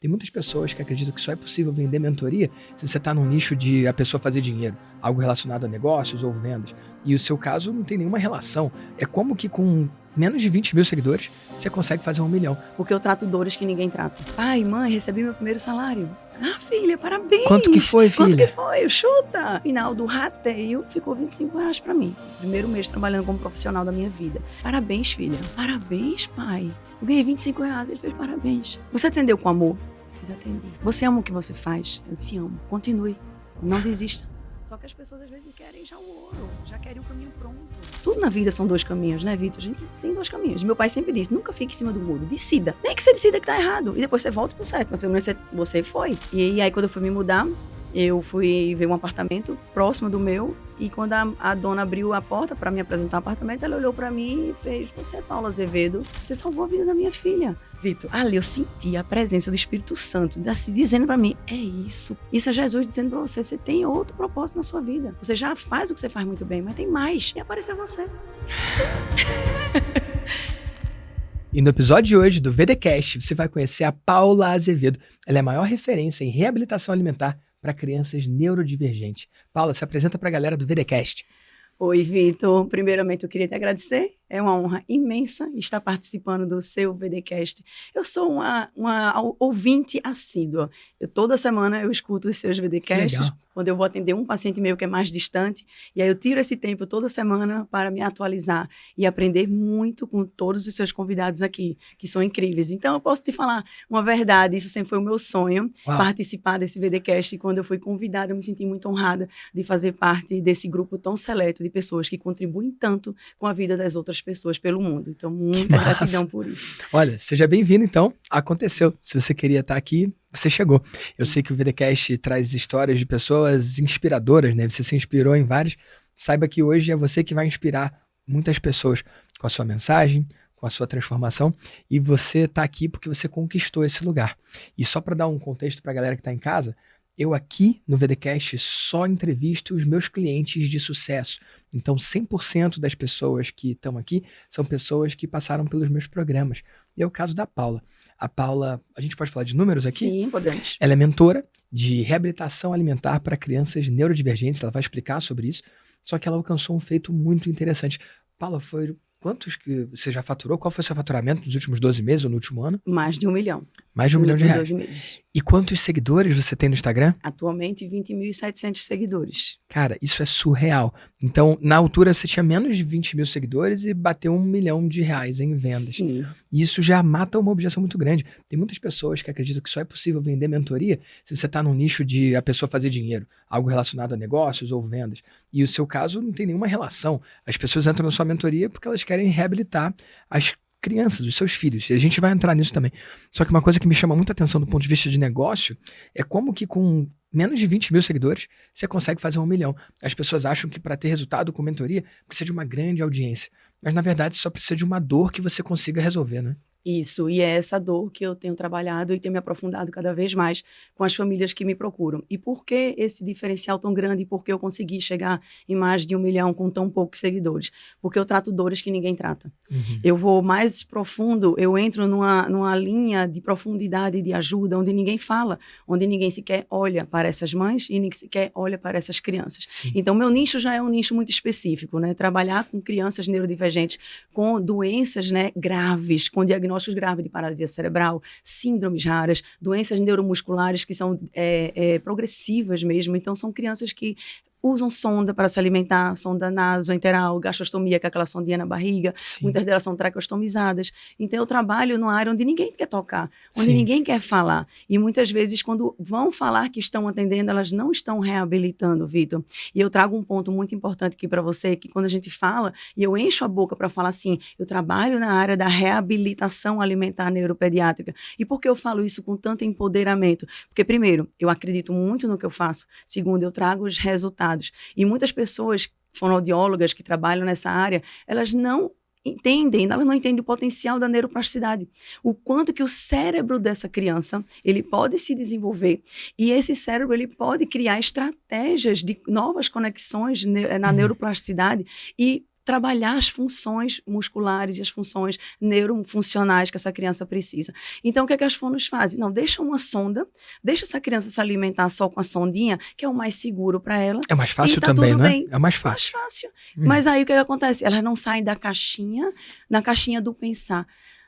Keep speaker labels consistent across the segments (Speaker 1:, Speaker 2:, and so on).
Speaker 1: Tem muitas pessoas que acreditam que só é possível vender mentoria se você está num nicho de a pessoa fazer dinheiro, algo relacionado a negócios ou vendas. E o seu caso não tem nenhuma relação. É como que com menos de 20 mil seguidores, você consegue fazer 1 milhão.
Speaker 2: Porque eu trato dores que ninguém trata. Pai, mãe, recebi meu primeiro salário. Ah, filha, parabéns.
Speaker 1: Quanto que foi, filha?
Speaker 2: Quanto que foi? Chuta. Final do rateio, ficou R$25 pra mim. Primeiro mês trabalhando como profissional da minha vida. Parabéns, filha. Parabéns, pai. Eu ganhei R$25. Ele fez parabéns. Você atendeu com amor? Eu fiz atender. Você ama o que você faz? Eu disse amo. Continue. Não desista. Só que as pessoas às vezes querem já o ouro, já querem o caminho pronto. Tudo na vida são 2 caminhos, né, Vitor? A gente tem 2 caminhos. Meu pai sempre disse, nunca fique em cima do muro, decida. Nem que você decida que tá errado, e depois você volta pro certo, mas pelo menos você foi. E aí quando eu fui me mudar, eu fui ver um apartamento próximo do meu, e quando a dona abriu a porta para me apresentar o apartamento, ela olhou para mim e fez, você é Paula Azevedo, você salvou a vida da minha filha. Vitor, ali eu senti a presença do Espírito Santo dizendo para mim, é isso. Isso é Jesus dizendo para você, você tem outro propósito na sua vida. Você já faz o que você faz muito bem, mas tem mais. E apareceu você.
Speaker 1: E no episódio de hoje do VDcast, você vai conhecer a Paula Azevedo. Ela é a maior referência em reabilitação alimentar para crianças neurodivergentes. Paula, se apresenta para a galera do VDcast.
Speaker 2: Oi, Vitor. Primeiramente, eu queria te agradecer. É uma honra imensa estar participando do seu VDcast. Eu sou uma ouvinte assídua. Toda semana eu escuto os seus VDcasts, quando eu vou atender um paciente meu que é mais distante, e aí eu tiro esse tempo toda semana para me atualizar e aprender muito com todos os seus convidados aqui, que são incríveis. Então, eu posso te falar uma verdade, isso sempre foi o meu sonho, participar desse VDcast, e quando eu fui convidada, eu me senti muito honrada de fazer parte desse grupo tão seleto de pessoas que contribuem tanto com a vida das outras pessoas pelo mundo. Então, muita gratidão por isso.
Speaker 1: Olha, seja bem-vindo, então. Aconteceu. Se você queria estar aqui, você chegou. Eu sei que o VDcast traz histórias de pessoas inspiradoras, né? Você se inspirou em várias. Saiba que hoje é você que vai inspirar muitas pessoas com a sua mensagem, com a sua transformação, e você está aqui porque você conquistou esse lugar. E só para dar um contexto para a galera que está em casa, eu aqui no VDcast só entrevisto os meus clientes de sucesso. Então 100% das pessoas que estão aqui são pessoas que passaram pelos meus programas. E é o caso da Paula. A Paula, a gente pode falar de números aqui?
Speaker 2: Sim, podemos.
Speaker 1: Ela é mentora de reabilitação alimentar para crianças neurodivergentes, ela vai explicar sobre isso, só que ela alcançou um feito muito interessante. Paula, quantos que você já faturou? Qual foi o seu faturamento nos últimos 12 meses ou no último ano?
Speaker 2: Mais de 1 milhão.
Speaker 1: Mais de 1 milhão de reais.
Speaker 2: 12 meses.
Speaker 1: E quantos seguidores você tem no Instagram?
Speaker 2: Atualmente, 20.700 seguidores.
Speaker 1: Cara, isso é surreal. Então, na altura, você tinha menos de 20 mil seguidores e bateu 1 milhão de reais em vendas.
Speaker 2: Sim.
Speaker 1: E isso já mata uma objeção muito grande. Tem muitas pessoas que acreditam que só é possível vender mentoria se você está num nicho de a pessoa fazer dinheiro, algo relacionado a negócios ou vendas. E o seu caso não tem nenhuma relação. As pessoas entram na sua mentoria porque elas querem reabilitar as crianças, os seus filhos. E a gente vai entrar nisso também. Só que uma coisa que me chama muita atenção do ponto de vista de negócio é como que com menos de 20 mil seguidores você consegue fazer 1 milhão. As pessoas acham que para ter resultado com mentoria precisa de uma grande audiência. Mas na verdade só precisa de uma dor que você consiga resolver, né?
Speaker 2: Isso, e é essa dor que eu tenho trabalhado e tenho me aprofundado cada vez mais com as famílias que me procuram. E por que esse diferencial tão grande? E por que eu consegui chegar em mais de 1 milhão com tão poucos seguidores? Porque eu trato dores que ninguém trata.
Speaker 1: Uhum.
Speaker 2: Eu vou mais profundo, eu entro numa linha de profundidade, de ajuda, onde ninguém fala, onde ninguém sequer olha para essas mães e ninguém sequer olha para essas crianças.
Speaker 1: Sim.
Speaker 2: Então, meu nicho já é um nicho muito específico, né? Trabalhar com crianças neurodivergentes, com doenças, né, graves, com diagnósticos graves de paralisia cerebral, síndromes raras, doenças neuromusculares que são progressivas mesmo. Então, são crianças que usam sonda para se alimentar, sonda nasoenteral, gastrostomia, que é aquela sondinha na barriga. Sim. Muitas delas são traqueostomizadas. Então, eu trabalho numa área onde ninguém quer tocar, onde Sim. ninguém quer falar. E muitas vezes, quando vão falar que estão atendendo, elas não estão reabilitando, Vitor. E eu trago um ponto muito importante aqui para você, que quando a gente fala, e eu encho a boca para falar assim, eu trabalho na área da reabilitação alimentar neuropediátrica. E por que eu falo isso com tanto empoderamento? Porque, primeiro, eu acredito muito no que eu faço. Segundo, eu trago os resultados. E muitas pessoas, fonoaudiólogas que trabalham nessa área, elas não entendem o potencial da neuroplasticidade, o quanto que o cérebro dessa criança, ele pode se desenvolver, e esse cérebro, ele pode criar estratégias de novas conexões na neuroplasticidade, e trabalhar as funções musculares e as funções neurofuncionais que essa criança precisa. Então, o que é que as fonos fazem? Não, deixa uma sonda, deixa essa criança se alimentar só com a sondinha, que é o mais seguro para ela.
Speaker 1: É mais fácil
Speaker 2: tá
Speaker 1: também,
Speaker 2: tudo
Speaker 1: não é?
Speaker 2: bem.
Speaker 1: É mais fácil.
Speaker 2: Mais fácil. Mas aí o que acontece? Elas não saem da caixinha, na caixinha do pensar,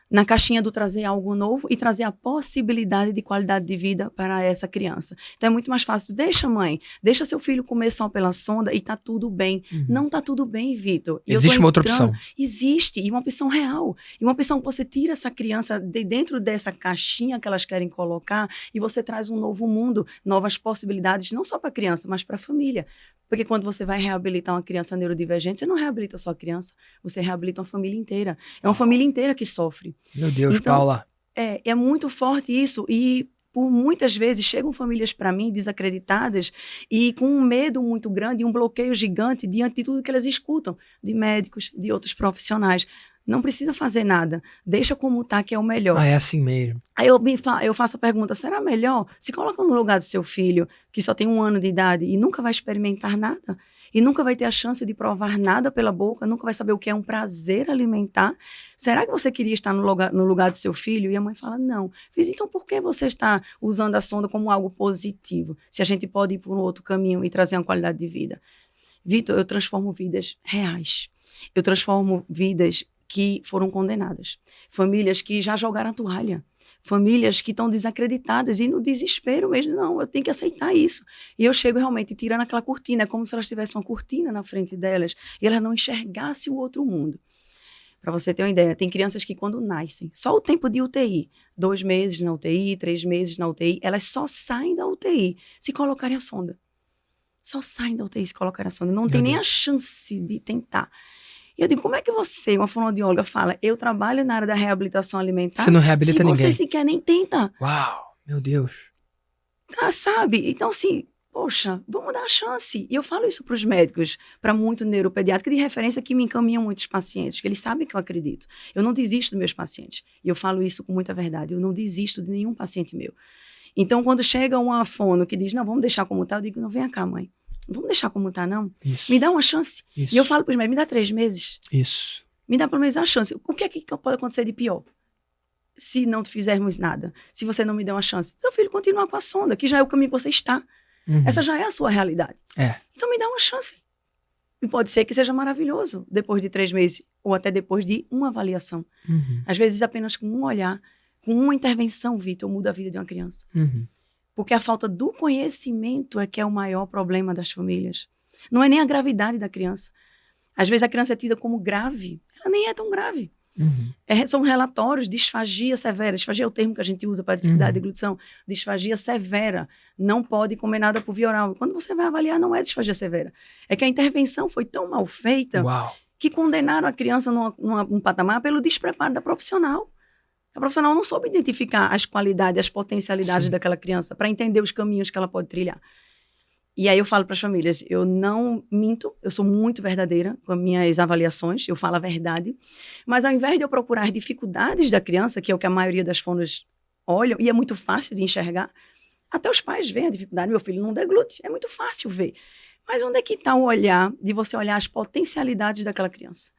Speaker 2: na caixinha do trazer algo novo e trazer a possibilidade de qualidade de vida para essa criança. Então é muito mais fácil. Deixa seu filho comer só pela sonda e tá tudo bem. Não tá tudo bem, Vitor.
Speaker 1: Existe uma outra opção.
Speaker 2: Existe, e uma opção real. E uma opção que você tira essa criança de dentro dessa caixinha que elas querem colocar e você traz um novo mundo, novas possibilidades, não só para a criança, mas para a família. Porque quando você vai reabilitar uma criança neurodivergente, você não reabilita só a criança, você reabilita uma família inteira. É uma família inteira que sofre.
Speaker 1: Meu Deus,
Speaker 2: então,
Speaker 1: Paula.
Speaker 2: É muito forte isso. E por muitas vezes chegam famílias para mim desacreditadas e com um medo muito grande e um bloqueio gigante diante de tudo que elas escutam de médicos, de outros profissionais. Não precisa fazer nada, deixa como tá, que é o melhor.
Speaker 1: É assim mesmo.
Speaker 2: Aí eu faço a pergunta, será melhor? Se coloca no lugar do seu filho, que só tem 1 ano de idade e nunca vai experimentar nada, e nunca vai ter a chance de provar nada pela boca, nunca vai saber o que é um prazer alimentar. Será que você queria estar no lugar do seu filho? E a mãe fala, não. Fiz, então por que você está usando a sonda como algo positivo? Se a gente pode ir por um outro caminho e trazer uma qualidade de vida. Vitor, eu transformo vidas reais. Eu transformo vidas que foram condenadas. Famílias que já jogaram a toalha. Famílias que estão desacreditadas e no desespero mesmo, não, eu tenho que aceitar isso. E eu chego realmente tirando aquela cortina, é como se elas tivessem uma cortina na frente delas e elas não enxergassem o outro mundo. Para você ter uma ideia, tem crianças que quando nascem, só o tempo de UTI, 2 meses na UTI, 3 meses na UTI, elas só saem da UTI se colocarem a sonda. Só saem da UTI se colocarem a sonda. Não tem nem a chance de tentar. E eu digo, como é que você, uma fonoaudióloga, fala, eu trabalho na área da reabilitação alimentar,
Speaker 1: você não reabilita ninguém.
Speaker 2: Se você sequer nem tenta.
Speaker 1: Uau, meu Deus.
Speaker 2: Tá, sabe? Então, assim, poxa, vamos dar a chance. E eu falo isso para os médicos, para muito neuropediátrico de referência que me encaminham muitos pacientes, que eles sabem que eu acredito. Eu não desisto dos meus pacientes. E eu falo isso com muita verdade. Eu não desisto de nenhum paciente meu. Então, quando chega uma fono que diz, não, vamos deixar como tá, eu digo, não, vem cá, mãe. Vamos deixar como tá, não?
Speaker 1: Isso.
Speaker 2: Me dá uma chance.
Speaker 1: Isso.
Speaker 2: E eu falo para os médicos, me dá 3 meses.
Speaker 1: Isso.
Speaker 2: Me dá pelo menos a chance. O que é que pode acontecer de pior? Se não fizermos nada. Se você não me der uma chance. Seu filho continua com a sonda, que já é o caminho que você está. Essa já é a sua realidade. Então me dá uma chance. E pode ser que seja maravilhoso depois de 3 meses ou até depois de uma avaliação. Às vezes apenas com um olhar, com uma intervenção, Vitor, muda a vida de uma criança. Porque a falta do conhecimento é que é o maior problema das famílias. Não é nem a gravidade da criança. Às vezes a criança é tida como grave. Ela nem é tão grave. São relatórios de disfagia severa. Disfagia é o termo que a gente usa para dificuldade de deglutição. Disfagia severa. Não pode comer nada por via oral. Quando você vai avaliar, não é disfagia severa. É que a intervenção foi tão mal feita que condenaram a criança num patamar pelo despreparo da profissional. A profissional não soube identificar as qualidades, as potencialidades daquela criança para entender os caminhos que ela pode trilhar. E aí eu falo para as famílias, eu não minto, eu sou muito verdadeira com as minhas avaliações, eu falo a verdade, mas ao invés de eu procurar as dificuldades da criança, que é o que a maioria das fonos olham, e é muito fácil de enxergar, até os pais veem a dificuldade, meu filho não deglute, é muito fácil ver. Mas onde é que está o olhar de você olhar as potencialidades daquela criança?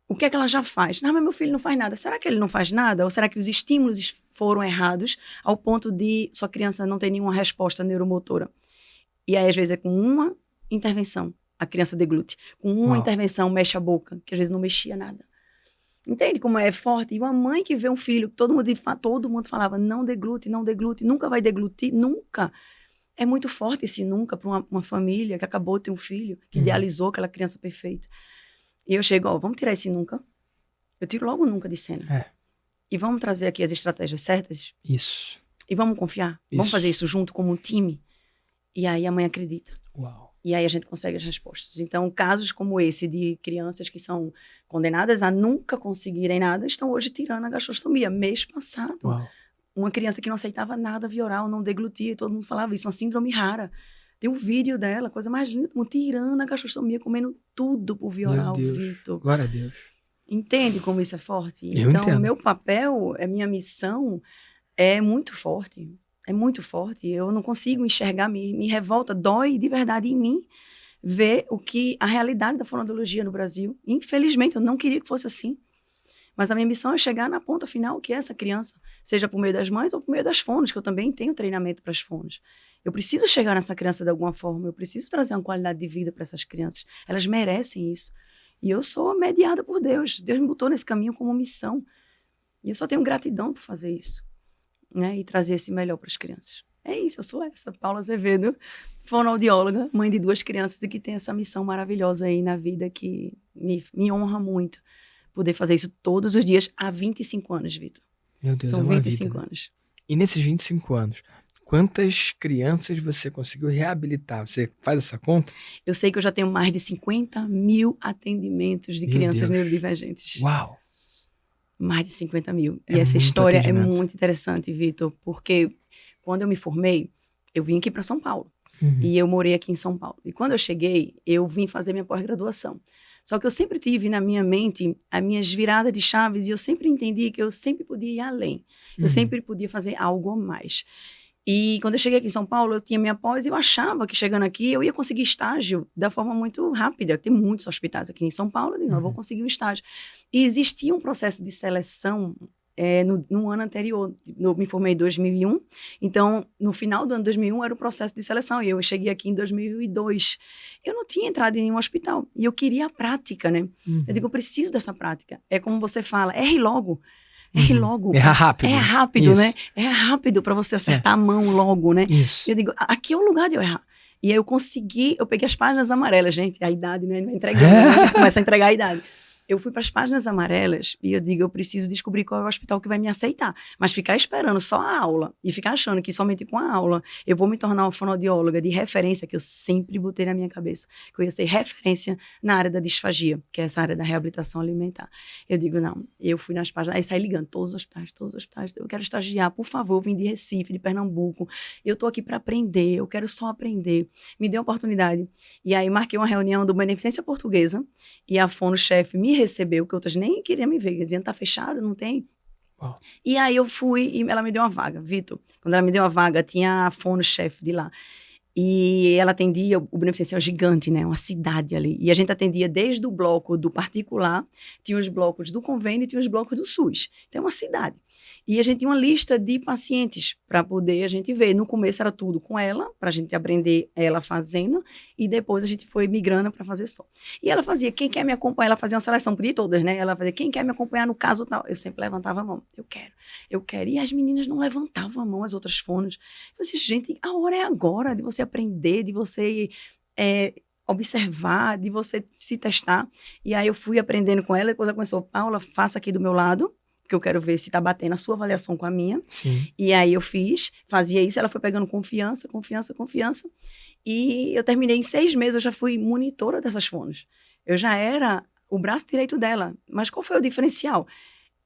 Speaker 2: O que é que ela já faz? Não, mas meu filho não faz nada. Será que ele não faz nada? Ou será que os estímulos foram errados ao ponto de sua criança não ter nenhuma resposta neuromotora? E aí, às vezes, é com uma intervenção, a criança deglute. Com uma intervenção, mexe a boca, que às vezes não mexia nada. Entende como é forte? E uma mãe que vê um filho, todo mundo falava, não deglute, nunca vai deglutir, nunca. É muito forte esse nunca para uma família que acabou de ter um filho, que idealizou aquela criança perfeita. E eu chego, vamos tirar esse nunca. Eu tiro logo o nunca de cena. E vamos trazer aqui as estratégias certas.
Speaker 1: Isso.
Speaker 2: E vamos confiar. Vamos fazer isso junto como um time. E aí a mãe acredita. E aí a gente consegue as respostas. Então, casos como esse de crianças que são condenadas a nunca conseguirem nada, estão hoje tirando a gastrostomia. Mês passado, uma criança que não aceitava nada via oral, não deglutia, e todo mundo falava isso, uma síndrome rara. Tem um vídeo dela, coisa mais linda, tirando a gastrostomia, comendo tudo por via oral, Vitor.
Speaker 1: Glória a Deus.
Speaker 2: Entende como isso é forte?
Speaker 1: Eu
Speaker 2: então,
Speaker 1: entendo.
Speaker 2: meu papel, a minha missão é muito forte. É muito forte. Eu não consigo enxergar, me revolta, dói de verdade em mim ver a realidade da fonoaudiologia no Brasil. Infelizmente, eu não queria que fosse assim. Mas a minha missão é chegar na ponta final, que é essa criança, seja por meio das mães ou por meio das fonos, que eu também tenho treinamento para as fonos. Eu preciso chegar nessa criança de alguma forma, eu preciso trazer uma qualidade de vida para essas crianças. Elas merecem isso. E eu sou mediada por Deus. Deus me botou nesse caminho como missão. E eu só tenho gratidão por fazer isso, né? E trazer esse melhor para as crianças. É isso, eu sou essa, Paula Azevedo, fonoaudióloga, mãe de 2 crianças e que tem essa missão maravilhosa aí na vida que me honra muito poder fazer isso todos os dias há 25 anos, Vitor.
Speaker 1: Meu Deus,
Speaker 2: São
Speaker 1: é uma
Speaker 2: 25
Speaker 1: vida.
Speaker 2: anos.
Speaker 1: E nesses 25 anos, quantas crianças você conseguiu reabilitar? Você faz essa conta?
Speaker 2: Eu sei que eu já tenho mais de 50 mil atendimentos de
Speaker 1: Meu
Speaker 2: crianças
Speaker 1: Deus.
Speaker 2: neurodivergentes.
Speaker 1: Uau!
Speaker 2: Mais de 50 mil.
Speaker 1: É
Speaker 2: E essa
Speaker 1: muito
Speaker 2: história é
Speaker 1: atendimento.
Speaker 2: muito interessante, Vitor, porque quando eu me formei, eu vim aqui para São Paulo.
Speaker 1: Uhum.
Speaker 2: E eu morei aqui em São Paulo. E quando eu cheguei, eu vim fazer minha pós-graduação. Só que eu sempre tive na minha mente as minhas viradas de chaves e eu sempre entendi que eu sempre podia ir além. Eu sempre podia fazer algo a mais. E quando eu cheguei aqui em São Paulo, eu tinha minha pós e eu achava que chegando aqui eu ia conseguir estágio da forma muito rápida. Tem muitos hospitais aqui em São Paulo, eu digo, eu vou conseguir um estágio. E existia um processo de seleção no ano anterior. Eu me formei em 2001, então no final do ano 2001 era o processo de seleção e eu cheguei aqui em 2002. Eu não tinha entrado em nenhum hospital e eu queria a prática, né? Eu digo, eu preciso dessa prática. É como você fala, erre logo. Erre logo.
Speaker 1: Erra rápido.
Speaker 2: É rápido,
Speaker 1: Isso.
Speaker 2: né? É rápido para você acertar a mão logo, né?
Speaker 1: Isso.
Speaker 2: Eu digo, aqui é o lugar de eu errar. E aí eu consegui, eu peguei as páginas amarelas, gente, a idade, né? Entregando, a gente começa a entregar a idade. Eu fui para as páginas amarelas e eu digo, eu preciso descobrir qual é o hospital que vai me aceitar. Mas ficar esperando só a aula e ficar achando que somente com a aula eu vou me tornar uma fonoaudióloga de referência, que eu sempre botei na minha cabeça, que eu ia ser referência na área da disfagia, que é essa área da reabilitação alimentar. Eu digo, não, eu fui nas páginas, aí saí ligando, todos os hospitais, eu quero estagiar, por favor, eu vim de Recife, de Pernambuco, eu tô aqui para aprender, eu quero só aprender. Me dê uma oportunidade. E aí marquei uma reunião do Beneficência Portuguesa e a fono-chefe me recebeu, que outras nem queriam me ver, dizendo, tá fechado, não tem.
Speaker 1: Uau.
Speaker 2: E aí eu fui e ela me deu uma vaga, Vitor. Quando ela me deu uma vaga, tinha a fono-chefe de lá. E ela atendia, o Beneficência é um gigante, né? Uma cidade ali. E a gente atendia desde o bloco do particular, tinha os blocos do convênio e tinha os blocos do SUS. Então é uma cidade. E a gente tinha uma lista de pacientes para poder a gente ver. No começo era tudo com ela, para a gente aprender ela fazendo, e depois a gente foi migrando para fazer só. E ela fazia, quem quer me acompanhar? Ela fazia uma seleção, podia todas, né? Ela fazia, quem quer me acompanhar no caso tal? Eu sempre levantava a mão, eu quero. E as meninas não levantavam a mão, as outras fonos. Eu disse, gente, a hora é agora de você aprender, de você observar, de você se testar. E aí eu fui aprendendo com ela, depois ela começou, Paula, faça aqui do meu lado, porque eu quero ver se tá batendo a sua avaliação com a minha.
Speaker 1: Sim.
Speaker 2: E aí eu fazia isso, ela foi pegando confiança. E eu terminei em 6 meses, eu já fui monitora dessas fonos. Eu já era o braço direito dela. Mas qual foi o diferencial?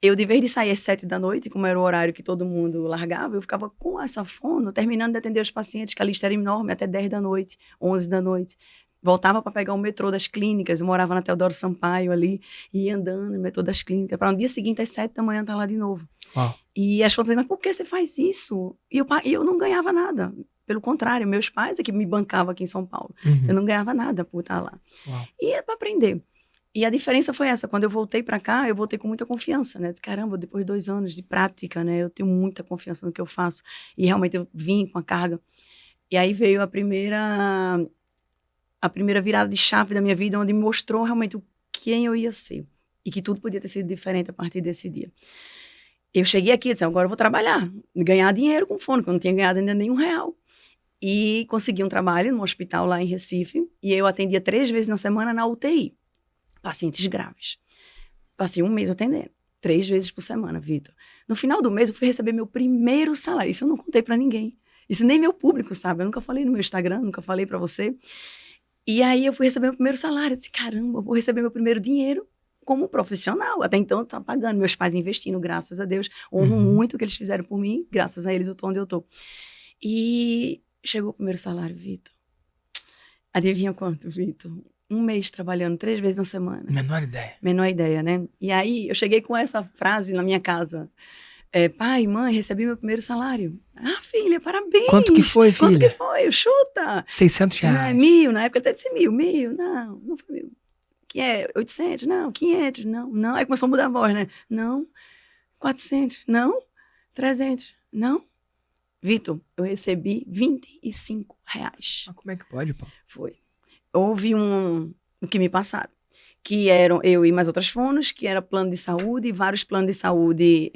Speaker 2: Eu, de vez de sair às 7 da noite, como era o horário que todo mundo largava, eu ficava com essa fono, terminando de atender os pacientes, que a lista era enorme, até 10 da noite, 11 da noite. Voltava para pegar o metrô das clínicas, eu morava na Teodoro Sampaio ali, e ia andando no metrô das clínicas, para no dia seguinte, às 7 da manhã, estar lá de novo.
Speaker 1: Uau.
Speaker 2: E as fotos diziam, mas por que você faz isso? E eu não ganhava nada. Pelo contrário, meus pais é que me bancavam aqui em São Paulo. Eu não ganhava nada por estar lá.
Speaker 1: Uau.
Speaker 2: E é para aprender. E a diferença foi essa, quando eu voltei para cá, eu voltei com muita confiança, né? Disse, caramba, depois de 2 anos de prática, né? Eu tenho muita confiança no que eu faço. E realmente eu vim com a carga. E aí veio a primeira virada de chave da minha vida, onde me mostrou realmente quem eu ia ser. E que tudo podia ter sido diferente a partir desse dia. Eu cheguei aqui e disse, agora eu vou trabalhar, ganhar dinheiro com fono, que eu não tinha ganhado ainda nenhum real. E consegui um trabalho no hospital lá em Recife, e eu atendia 3 vezes na semana na UTI, pacientes graves. Passei 1 mês atendendo, 3 vezes por semana, Vitor. No final do mês eu fui receber meu primeiro salário, isso eu não contei pra ninguém. Isso nem meu público sabe, eu nunca falei no meu Instagram, nunca falei pra você. E aí eu fui receber meu primeiro salário, eu disse, caramba, eu vou receber meu primeiro dinheiro como profissional. Até então eu estava pagando, meus pais investindo, graças a Deus. Honro muito o que eles fizeram por mim, graças a eles eu estou onde eu estou. E chegou o primeiro salário, Vitor. Adivinha quanto, Vitor? 1 mês trabalhando 3 vezes na semana.
Speaker 1: Menor ideia.
Speaker 2: Menor ideia, né? E aí eu cheguei com essa frase na minha casa. Pai, mãe, recebi meu primeiro salário. Ah, filha, parabéns.
Speaker 1: Quanto que foi, filha?
Speaker 2: Quanto que foi? Chuta.
Speaker 1: 600
Speaker 2: Não,
Speaker 1: reais.
Speaker 2: 1.000, na época até disse 1.000. Não, não foi 1.000. Que é 800? Não, 500? Não. Aí começou a mudar a voz, né? Não. 400? Não. 300? Não. Vitor, eu recebi R$25.
Speaker 1: Mas como é que pode, pô?
Speaker 2: Foi. Houve o que me passaram, que eram eu e mais outras fonos, que era plano de saúde, vários planos de saúde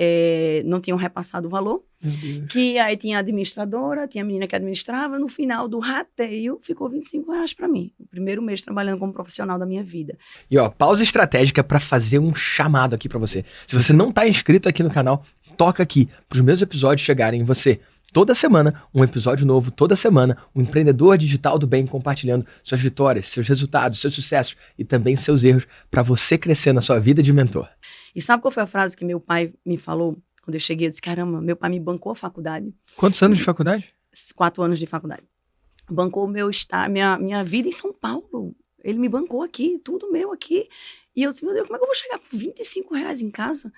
Speaker 2: não tinham repassado o valor,
Speaker 1: Meu Deus.
Speaker 2: que aí tinha a administradora, tinha a menina que administrava, no final do rateio ficou R$25 para mim, o primeiro mês trabalhando como profissional da minha vida.
Speaker 1: E ó, pausa estratégica pra fazer um chamado aqui pra você. Se você não tá inscrito aqui no canal, toca aqui pros meus episódios chegarem em você. Toda semana, um episódio novo, toda semana, um empreendedor digital do bem compartilhando suas vitórias, seus resultados, seus sucessos e também seus erros para você crescer na sua vida de mentor.
Speaker 2: E sabe qual foi a frase que meu pai me falou quando eu cheguei? Eu disse, caramba, meu pai me bancou a faculdade.
Speaker 1: Quantos anos de faculdade?
Speaker 2: 4 anos de faculdade. Bancou minha vida em São Paulo. Ele me bancou aqui, tudo meu aqui. E eu disse, meu Deus, como é que eu vou chegar com R$25 em casa?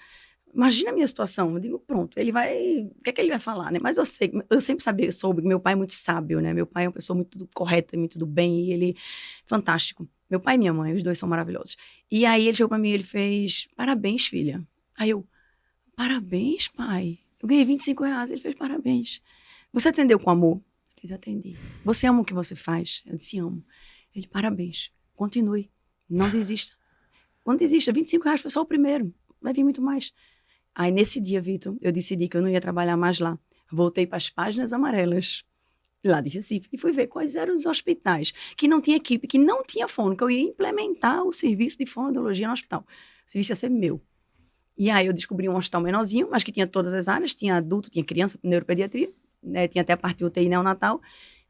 Speaker 2: Imagina a minha situação. Eu digo, pronto, ele vai... O que é que ele vai falar, né? Mas eu sempre soube que meu pai é muito sábio, né? Meu pai é uma pessoa muito correta, muito do bem, e ele... Fantástico. Meu pai e minha mãe, os dois são maravilhosos. E aí ele chegou pra mim e ele fez, parabéns, filha. Aí eu, parabéns, pai. Eu ganhei R$25. Ele fez, parabéns. Você atendeu com amor? Eu fiz, atendi. Você ama o que você faz? Eu disse, amo. Ele, parabéns. Continue. Não desista. Não desista. R$25 foi só o primeiro. Vai vir muito mais. Aí, nesse dia, Vitor, eu decidi que eu não ia trabalhar mais lá. Voltei para as páginas amarelas, lá de Recife, e fui ver quais eram os hospitais que não tinha equipe, que não tinha fono, que eu ia implementar o serviço de fonoaudiologia no hospital. O serviço ia ser meu. E aí, eu descobri um hospital menorzinho, mas que tinha todas as áreas, tinha adulto, tinha criança, neuropediatria, né, tinha até a parte de UTI neonatal,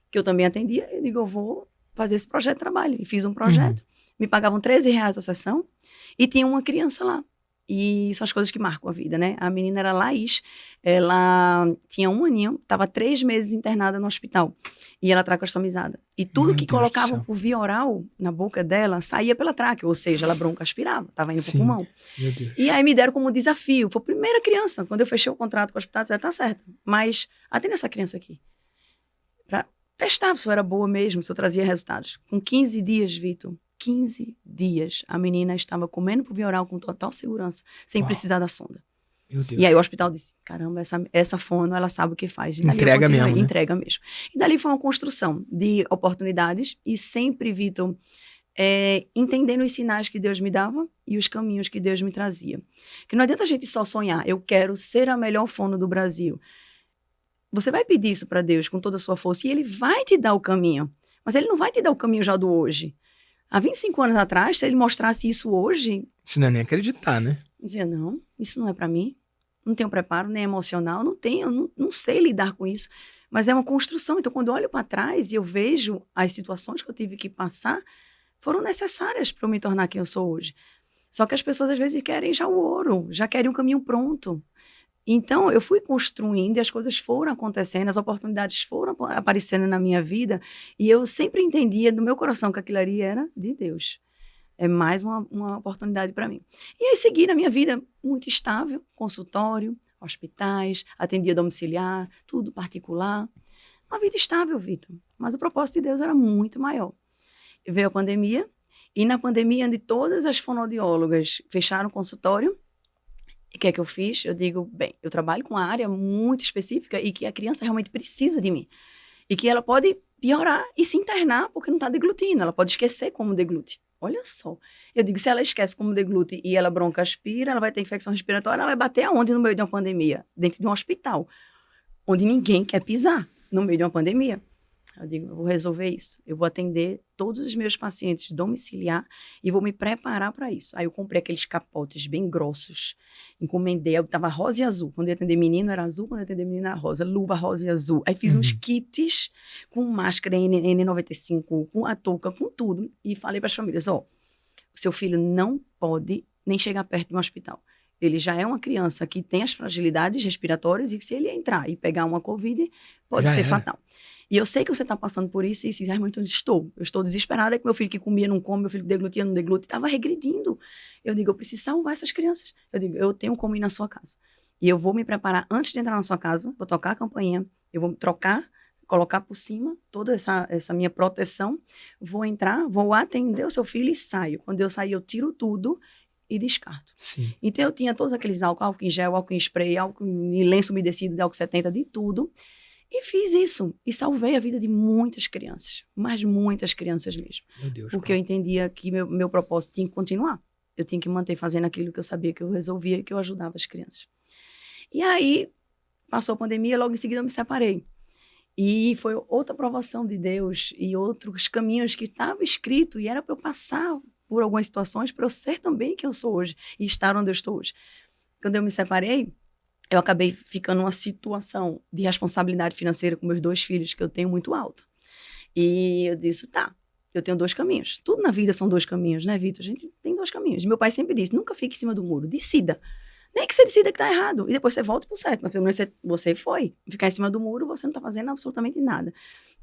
Speaker 2: que eu também atendia. Eu digo, eu vou fazer esse projeto de trabalho. E fiz um projeto, me pagavam R$13 a sessão, e tinha uma criança lá. E são as coisas que marcam a vida, né? A menina era Laís, ela tinha 1 aninho, estava 3 meses internada no hospital, e ela tracostomizada. E tudo que colocavam por via oral na boca dela saía pela tráquea, ou seja, ela broncoaspirava, estava indo para o pulmão.
Speaker 1: Meu Deus.
Speaker 2: E aí me deram como desafio, foi a primeira criança, quando eu fechei o contrato com o hospital, disseram, tá certo, mas atenda essa criança aqui, para testar se eu era boa mesmo, se eu trazia resultados. Com 15 dias, Vitor, 15 dias, a menina estava comendo por via oral com total segurança, sem precisar da sonda.
Speaker 1: Meu Deus.
Speaker 2: E aí o hospital disse, caramba, essa fono, ela sabe o que faz. E
Speaker 1: Entrega mesmo, né?
Speaker 2: Entrega mesmo. E dali foi uma construção de oportunidades e sempre, Vitor, entendendo os sinais que Deus me dava e os caminhos que Deus me trazia. Que não adianta a gente só sonhar, eu quero ser a melhor fono do Brasil. Você vai pedir isso para Deus com toda a sua força e Ele vai te dar o caminho. Mas Ele não vai te dar o caminho já do hoje. Há 25 anos atrás, se ele mostrasse isso hoje...
Speaker 1: Isso não é nem acreditar, né?
Speaker 2: Dizia, não, isso não é para mim. Não tenho preparo, nem emocional, não sei lidar com isso. Mas é uma construção. Então, quando eu olho para trás e eu vejo as situações que eu tive que passar, foram necessárias para eu me tornar quem eu sou hoje. Só que as pessoas, às vezes, querem já o ouro, já querem um caminho pronto. Então, eu fui construindo e as coisas foram acontecendo, as oportunidades foram aparecendo na minha vida e eu sempre entendia no meu coração que aquilo ali era de Deus. É mais uma oportunidade para mim. E aí, segui na minha vida muito estável, consultório, hospitais, atendia domiciliar, tudo particular. Uma vida estável, Vitor. Mas o propósito de Deus era muito maior. Veio a pandemia e na pandemia, onde todas as fonoaudiólogas fecharam o consultório, o que é que eu fiz? Eu digo, bem, eu trabalho com uma área muito específica e que a criança realmente precisa de mim. E que ela pode piorar e se internar porque não está deglutindo. Ela pode esquecer como deglute. Olha só. Eu digo, se ela esquece como deglute e ela broncoaspira, ela vai ter infecção respiratória, ela vai bater aonde no meio de uma pandemia? Dentro de um hospital, onde ninguém quer pisar no meio de uma pandemia. Eu digo, eu vou resolver isso. Eu vou atender todos os meus pacientes domiciliar e vou me preparar para isso. Aí eu comprei aqueles capotes bem grossos, encomendei, eu tava rosa e azul. Quando eu ia atender menino era azul, quando eu ia atender menina era rosa, luva rosa e azul. Aí fiz uns kits com máscara N95, com a touca, com tudo. E falei para as famílias, o seu filho não pode nem chegar perto de um hospital. Ele já é uma criança que tem as fragilidades respiratórias e que se ele entrar e pegar uma Covid, pode ser fatal. E eu sei que você está passando por isso e isso, muito eu estou desesperada que meu filho que comia não come, meu filho que deglutia não deglute, estava regredindo. Eu digo, eu preciso salvar essas crianças. Eu digo, eu tenho como ir na sua casa. E eu vou me preparar antes de entrar na sua casa, vou tocar a campainha, eu vou trocar, colocar por cima toda essa minha proteção, vou entrar, vou atender o seu filho e saio. Quando eu sair, eu tiro tudo e descarto.
Speaker 1: Sim.
Speaker 2: Então, eu tinha todos aqueles álcool em gel, álcool em spray, álcool em lenço umedecido de álcool 70, de tudo. E fiz isso. E salvei a vida de muitas crianças. Mas muitas crianças mesmo.
Speaker 1: Meu Deus.
Speaker 2: Porque eu entendia que meu propósito tinha que continuar. Eu tinha que manter fazendo aquilo que eu sabia que eu resolvia e que eu ajudava as crianças. E aí, passou a pandemia, logo em seguida eu me separei. E foi outra provação de Deus e outros caminhos que estava escrito e era para eu passar por algumas situações para eu ser também quem eu sou hoje e estar onde eu estou hoje. Quando eu me separei, eu acabei ficando numa situação de responsabilidade financeira com meus 2 filhos, que eu tenho, muito alta. E eu disse, tá, eu tenho 2 caminhos. Tudo na vida são 2 caminhos, né, Vitor? A gente tem 2 caminhos. Meu pai sempre disse, nunca fique em cima do muro, decida. Nem que você decida que tá errado, e depois você volta pro certo, mas pelo menos você foi. Ficar em cima do muro, você não tá fazendo absolutamente nada.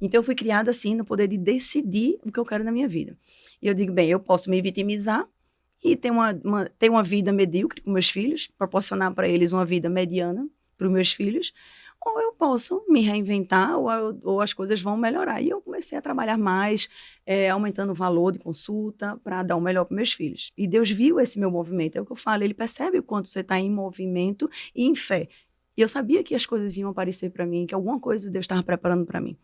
Speaker 2: Então eu fui criada assim, no poder de decidir o que eu quero na minha vida. E eu digo, bem, eu posso me vitimizar e ter uma vida medíocre com meus filhos, proporcionar para eles uma vida mediana para os meus filhos, ou eu posso me reinventar, ou as coisas vão melhorar. E eu comecei a trabalhar mais, aumentando o valor de consulta, para dar o melhor para meus filhos. E Deus viu esse meu movimento, é o que eu falo, ele percebe o quanto você está em movimento e em fé. E eu sabia que as coisas iam aparecer para mim, que alguma coisa Deus estava preparando para mim.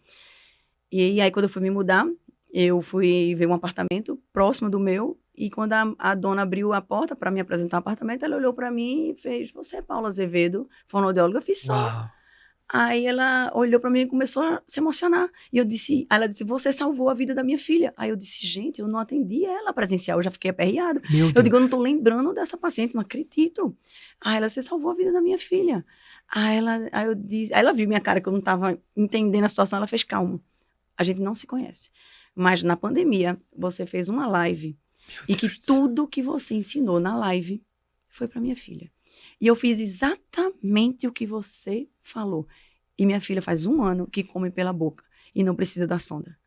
Speaker 2: E aí, quando eu fui me mudar, eu fui ver um apartamento próximo do meu, e quando a dona abriu a porta para me apresentar o apartamento, ela olhou para mim e fez, você é Paula Azevedo, fonoaudióloga? Eu fiz só.
Speaker 1: Uau.
Speaker 2: Aí ela olhou para mim e começou a se emocionar. E ela disse, você salvou a vida da minha filha. Aí eu disse, gente, eu não atendi ela presencial, eu já fiquei aperreada.
Speaker 1: Meu
Speaker 2: Eu
Speaker 1: Deus.
Speaker 2: digo, eu não tô lembrando dessa paciente, não acredito. Aí ela, você salvou a vida da minha filha. Aí ela viu minha cara que eu não tava entendendo a situação, ela fez, calma, a gente não se conhece. Mas na pandemia, você fez uma live e que tudo que você ensinou na live foi para minha filha. E eu fiz exatamente o que você falou. E minha filha faz 1 ano que come pela boca e não precisa da sonda.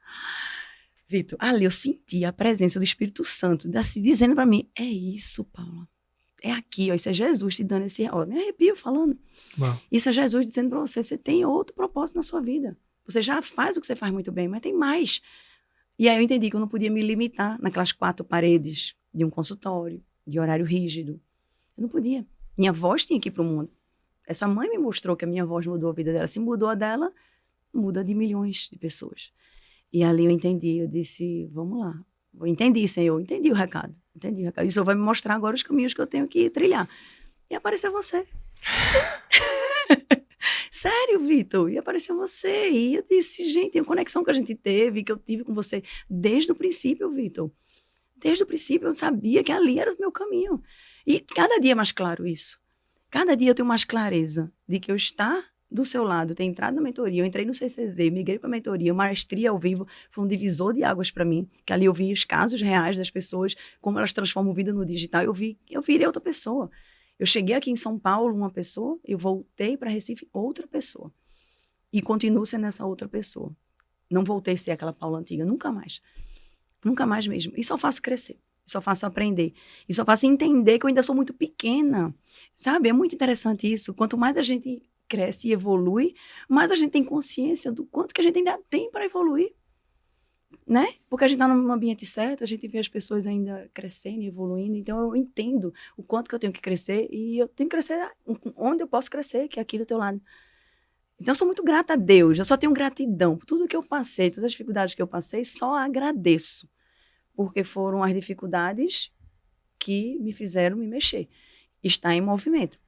Speaker 2: Vitor, ali eu senti a presença do Espírito Santo dizendo para mim, é isso, Paula. É aqui, ó, isso é Jesus te dando esse... Ó, me arrepio falando.
Speaker 1: Uau.
Speaker 2: Isso é Jesus dizendo para você, você tem outro propósito na sua vida. Você já faz o que você faz muito bem, mas tem mais. E aí eu entendi que eu não podia me limitar naquelas 4 paredes de um consultório, de horário rígido. Eu não podia. Minha voz tinha que ir para o mundo. Essa mãe me mostrou que a minha voz mudou a vida dela. Se mudou a dela, muda de milhões de pessoas. E ali eu entendi, eu disse, vamos lá. Eu entendi, Senhor, entendi o recado. E o Senhor vai me mostrar agora os caminhos que eu tenho que trilhar. E apareceu você. Sério, Vitor, e apareceu você. E eu disse, gente, a conexão que a gente teve, que eu tive com você desde o princípio, Vitor. Desde o princípio eu sabia que ali era o meu caminho. E cada dia é mais claro isso. Cada dia eu tenho mais clareza de que eu estar do seu lado, ter entrado na mentoria, eu entrei no CCZ, migrei para a mentoria, maestria ao vivo, foi um divisor de águas para mim, que ali eu vi os casos reais das pessoas, como elas transformam vida no digital, eu virei outra pessoa. Eu cheguei aqui em São Paulo, uma pessoa, eu voltei para Recife, outra pessoa. E continuo sendo essa outra pessoa. Não voltei a ser aquela Paula antiga, nunca mais. Nunca mais mesmo. E só faço crescer. Só faço aprender. E só faço entender que eu ainda sou muito pequena. Sabe? É muito interessante isso. Quanto mais a gente cresce e evolui, mais a gente tem consciência do quanto que a gente ainda tem para evoluir. Né? Porque a gente está no ambiente certo, a gente vê as pessoas ainda crescendo e evoluindo. Então eu entendo o quanto que eu tenho que crescer. E eu tenho que crescer onde eu posso crescer, que é aqui do teu lado. Então eu sou muito grata a Deus. Eu só tenho gratidão por tudo que eu passei, todas as dificuldades que eu passei, só agradeço. Porque foram as dificuldades que me fizeram me mexer. Estar em movimento.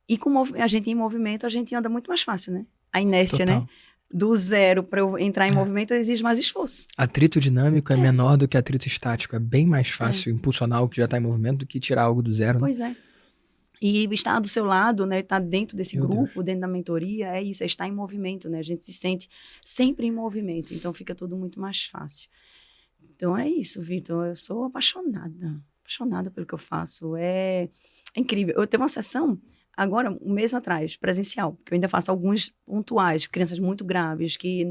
Speaker 2: E com a gente em movimento, a gente anda muito mais fácil, né? A inércia,
Speaker 1: Total.
Speaker 2: né? Do zero para eu entrar em movimento exige mais esforço.
Speaker 1: Atrito dinâmico é menor do que atrito estático. É bem mais fácil impulsionar o que já está em movimento do que tirar algo do zero. Né?
Speaker 2: Pois é. E estar do seu lado, né? Estar dentro desse
Speaker 1: Meu
Speaker 2: grupo,
Speaker 1: Deus.
Speaker 2: dentro da mentoria, é isso, é estar em movimento, né? A gente se sente sempre em movimento, então fica tudo muito mais fácil. Então é isso, Vitor, eu sou apaixonada pelo que eu faço, é incrível. Eu tenho uma sessão, agora, 1 mês atrás, presencial, que eu ainda faço alguns pontuais, crianças muito graves, que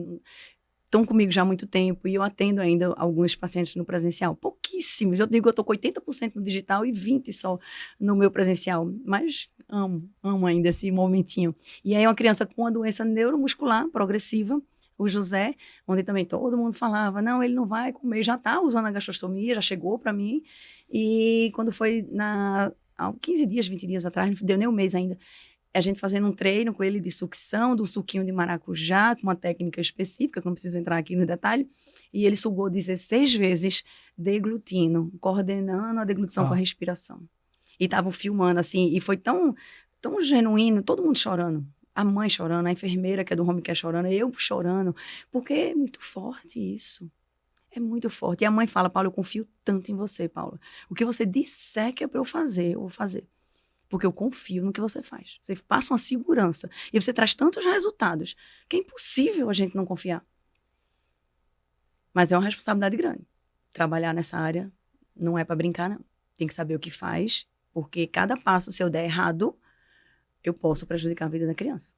Speaker 2: estão comigo já há muito tempo, e eu atendo ainda alguns pacientes no presencial, pouquíssimos, eu digo que eu estou com 80% no digital e 20% só no meu presencial, mas amo ainda esse momentinho. E aí uma criança com uma doença neuromuscular progressiva, o José, onde também todo mundo falava, não, ele não vai comer, já está usando a gastrostomia, já chegou para mim. E quando foi há 15 dias, 20 dias atrás, não deu nem um mês ainda, a gente fazendo um treino com ele de sucção, do suquinho de maracujá, com uma técnica específica, que não preciso entrar aqui no detalhe, e ele sugou 16 vezes deglutindo, coordenando a deglutição com a respiração. E estavam filmando, assim, e foi tão genuíno, todo mundo chorando. A mãe chorando, a enfermeira que é do home care chorando, eu chorando, porque é muito forte isso. É muito forte. E a mãe fala, Paulo, eu confio tanto em você, Paulo. O que você disser que é para eu fazer, eu vou fazer. Porque eu confio no que você faz. Você passa uma segurança. E você traz tantos resultados que é impossível a gente não confiar. Mas é uma responsabilidade grande. Trabalhar nessa área não é para brincar, não. Tem que saber o que faz, porque cada passo, se eu der errado, eu posso prejudicar a vida da criança.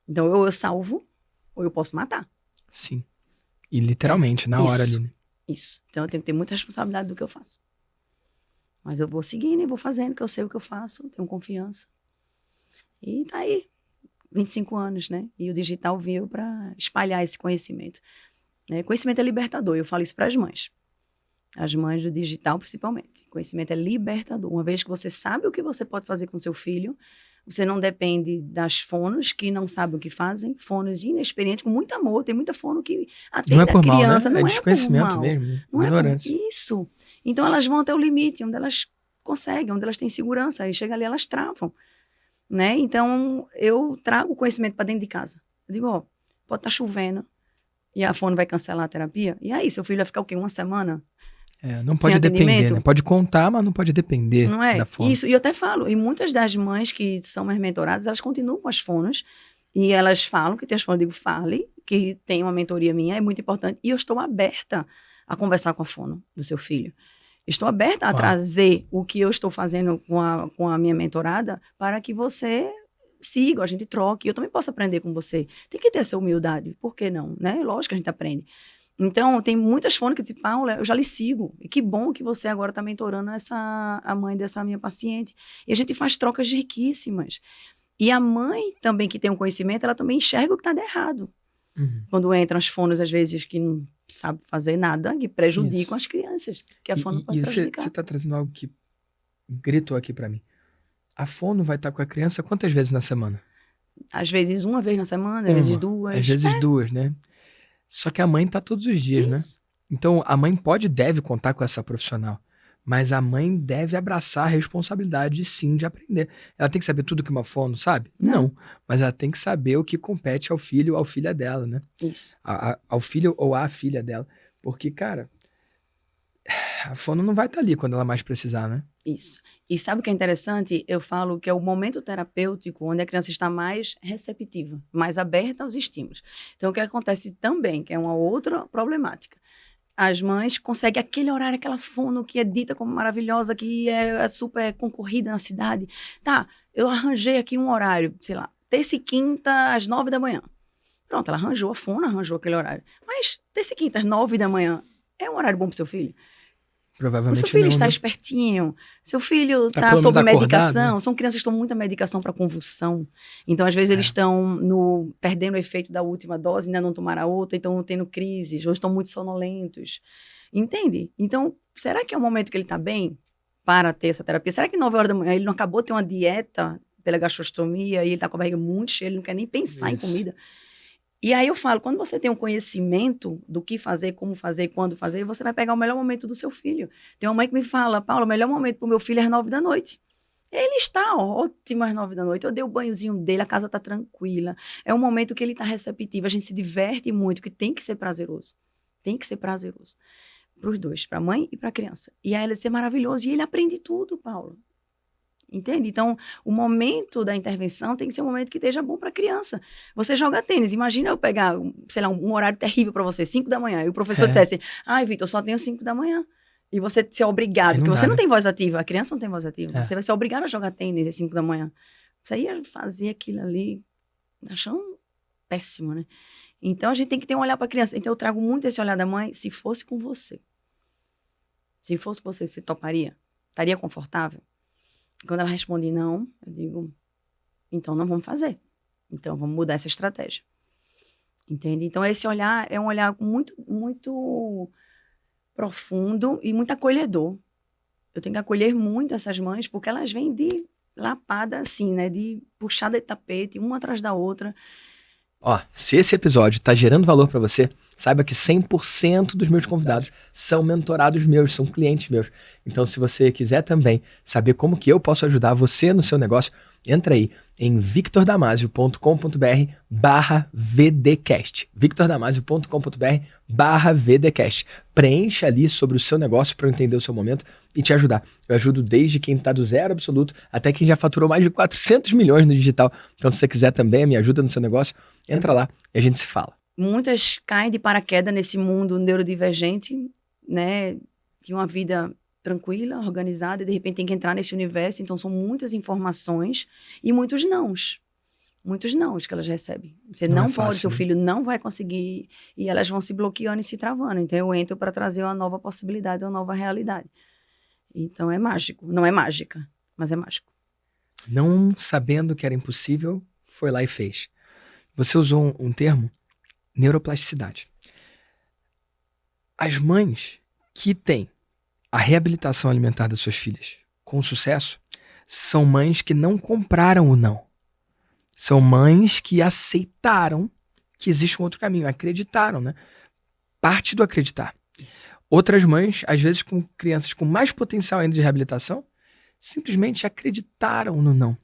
Speaker 2: Então, ou eu salvo, ou eu posso matar.
Speaker 1: Sim. E literalmente, na hora ali, né?
Speaker 2: Isso. Então, eu tenho que ter muita responsabilidade do que eu faço. Mas eu vou seguindo e vou fazendo, que eu sei o que eu faço, tenho confiança. E tá aí, 25 anos, né? E o digital veio para espalhar esse conhecimento. Conhecimento é libertador, eu falo isso para as mães. As mães do digital, principalmente. Conhecimento é libertador. Uma vez que você sabe o que você pode fazer com seu filho, você não depende das fonos que não sabem o que fazem, fonos inexperientes, com muito amor. Tem muita fono que atende
Speaker 1: não é por
Speaker 2: a criança.
Speaker 1: Mal, né?
Speaker 2: Não
Speaker 1: é desconhecimento
Speaker 2: por mal.
Speaker 1: mesmo,
Speaker 2: não
Speaker 1: ignorância.
Speaker 2: Isso. Então, elas vão até o limite, onde elas conseguem, onde elas têm segurança. Aí chega ali, elas travam. Né? Então, eu trago o conhecimento para dentro de casa. Eu digo, pode estar chovendo e a fono vai cancelar a terapia. E aí, seu filho vai ficar o quê? Uma semana?
Speaker 1: Não pode depender, né? Pode contar, mas não pode depender da fono.
Speaker 2: Isso, e eu até falo, e muitas das mães que são mais mentoradas, elas continuam com as fonos, e elas falam que tem as fonos, eu digo, fale, que tem uma mentoria minha, é muito importante, e eu estou aberta a conversar com a fono do seu filho. Estou aberta a trazer o que eu estou fazendo com a minha mentorada para que você siga, a gente troque, eu também posso aprender com você. Tem que ter essa humildade, por que não? Né? Lógico que a gente aprende. Então, tem muitas fones que dizem, Paula, eu já lhe sigo. E que bom que você agora está mentorando a mãe dessa minha paciente. E a gente faz trocas riquíssimas. E a mãe também, que tem um conhecimento, ela também enxerga o que está de errado. Uhum. Quando entram as fonos, às vezes, que não sabe fazer nada, que prejudicam as crianças. Que a fono pode prejudicar.
Speaker 1: Você está trazendo algo que gritou aqui para mim. A fono vai estar com a criança quantas vezes na semana?
Speaker 2: Às vezes uma vez na semana, às vezes duas.
Speaker 1: Às vezes duas, né? Só que a mãe tá todos os dias, né? Então, a mãe deve contar com essa profissional. Mas a mãe deve abraçar a responsabilidade, sim, de aprender. Ela tem que saber tudo que uma fono sabe? Não. Mas ela tem que saber o que compete ao filho ou à filha dela, né?
Speaker 2: Isso.
Speaker 1: Ao filho ou à filha dela. Porque, cara, a fono não vai estar ali quando ela mais precisar, né?
Speaker 2: Isso. E sabe o que é interessante? Eu falo que é o momento terapêutico onde a criança está mais receptiva, mais aberta aos estímulos. Então, o que acontece também, que é uma outra problemática, as mães conseguem aquele horário, aquela fono que é dita como maravilhosa, que é super concorrida na cidade. Tá, eu arranjei aqui um horário, sei lá, terça e quinta às 9 da manhã. Pronto, ela arranjou a fono, arranjou aquele horário. Mas terça e quinta às 9 da manhã é um horário bom para o seu filho?
Speaker 1: Provavelmente
Speaker 2: o seu filho
Speaker 1: não,
Speaker 2: está
Speaker 1: né?
Speaker 2: espertinho, seu filho está sob medicação, são crianças que estão muita medicação para convulsão, então às vezes eles estão perdendo o efeito da última dose, ainda não tomaram a outra, então tendo crises, ou estão muito sonolentos, entende? Então, será que é o momento que ele está bem para ter essa terapia? Será que 9 horas da manhã ele não acabou de ter uma dieta pela gastrostomia e ele está com a barriga muito cheia, ele não quer nem pensar em comida? E aí eu falo, quando você tem um conhecimento do que fazer, como fazer, quando fazer, você vai pegar o melhor momento do seu filho. Tem uma mãe que me fala, Paula, o melhor momento para o meu filho é às 9 da noite. Ele está ótimo às 9 da noite, eu dei o banhozinho dele, a casa está tranquila. É um momento que ele está receptivo, a gente se diverte muito, que tem que ser prazeroso. Tem que ser prazeroso. Para os dois, para a mãe e para a criança. E aí ele ser maravilhoso, e ele aprende tudo, Paulo. Entende? Então, o momento da intervenção tem que ser um momento que esteja bom para a criança. Você joga tênis, imagina eu pegar, sei lá, um horário terrível para você, 5 da manhã, e o professor dissesse, Vitor, só tenho 5 da manhã. E você ser obrigado, porque você não tem voz ativa, a criança não tem voz ativa, você vai ser obrigado a jogar tênis às 5 da manhã. Você ia fazer aquilo ali, achando péssimo, né? Então, a gente tem que ter um olhar para a criança. Então, eu trago muito esse olhar da mãe, se fosse com você. Se fosse com você toparia? Estaria confortável? Quando ela responde não, eu digo, então não vamos fazer. Então vamos mudar essa estratégia. Entende? Então esse olhar é um olhar muito, muito profundo e muito acolhedor. Eu tenho que acolher muito essas mães, porque elas vêm de lapada assim, né? De puxada de tapete, uma atrás da outra.
Speaker 1: Ó, se esse episódio tá gerando valor para você, saiba que 100% dos meus convidados são mentorados meus, são clientes meus. Então, se você quiser também saber como que eu posso ajudar você no seu negócio, entra aí em victordamasio.com.br/vdcast. victordamasio.com.br/vdcast. Preencha ali sobre o seu negócio para eu entender o seu momento e te ajudar. Eu ajudo desde quem está do zero absoluto até quem já faturou mais de 400 milhões no digital. Então, se você quiser também a minha ajuda no seu negócio, entra lá e a gente se fala.
Speaker 2: Muitas caem de paraquedas nesse mundo neurodivergente, né? De uma vida tranquila, organizada, e de repente tem que entrar nesse universo. Então, são muitas informações e muitos nãos. Muitos nãos que elas recebem. Você não pode,
Speaker 1: fácil,
Speaker 2: seu
Speaker 1: né?
Speaker 2: filho não vai conseguir, e elas vão se bloqueando e se travando. Então, eu entro para trazer uma nova possibilidade, uma nova realidade. Então, é mágico. Não é mágica, mas é mágico.
Speaker 1: Não sabendo que era impossível, foi lá e fez. Você usou um termo, neuroplasticidade. As mães que têm a reabilitação alimentar das suas filhas com sucesso são mães que não compraram o não. São mães que aceitaram que existe um outro caminho, acreditaram, né? Parte do acreditar.
Speaker 2: Isso.
Speaker 1: Outras mães, às vezes com crianças com mais potencial ainda de reabilitação, simplesmente acreditaram no não.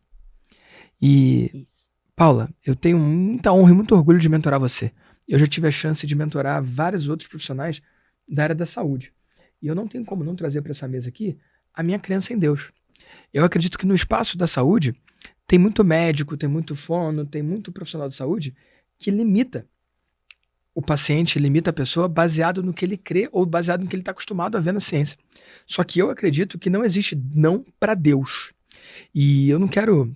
Speaker 1: E,
Speaker 2: Isso.
Speaker 1: Paula, eu tenho muita honra e muito orgulho de mentorar você. Eu já tive a chance de mentorar vários outros profissionais da área da saúde. E eu não tenho como não trazer para essa mesa aqui a minha crença em Deus. Eu acredito que no espaço da saúde tem muito médico, tem muito fono, tem muito profissional de saúde que limita o paciente, limita a pessoa baseado no que ele crê ou baseado no que ele está acostumado a ver na ciência. Só que eu acredito que não existe não para Deus. E eu não quero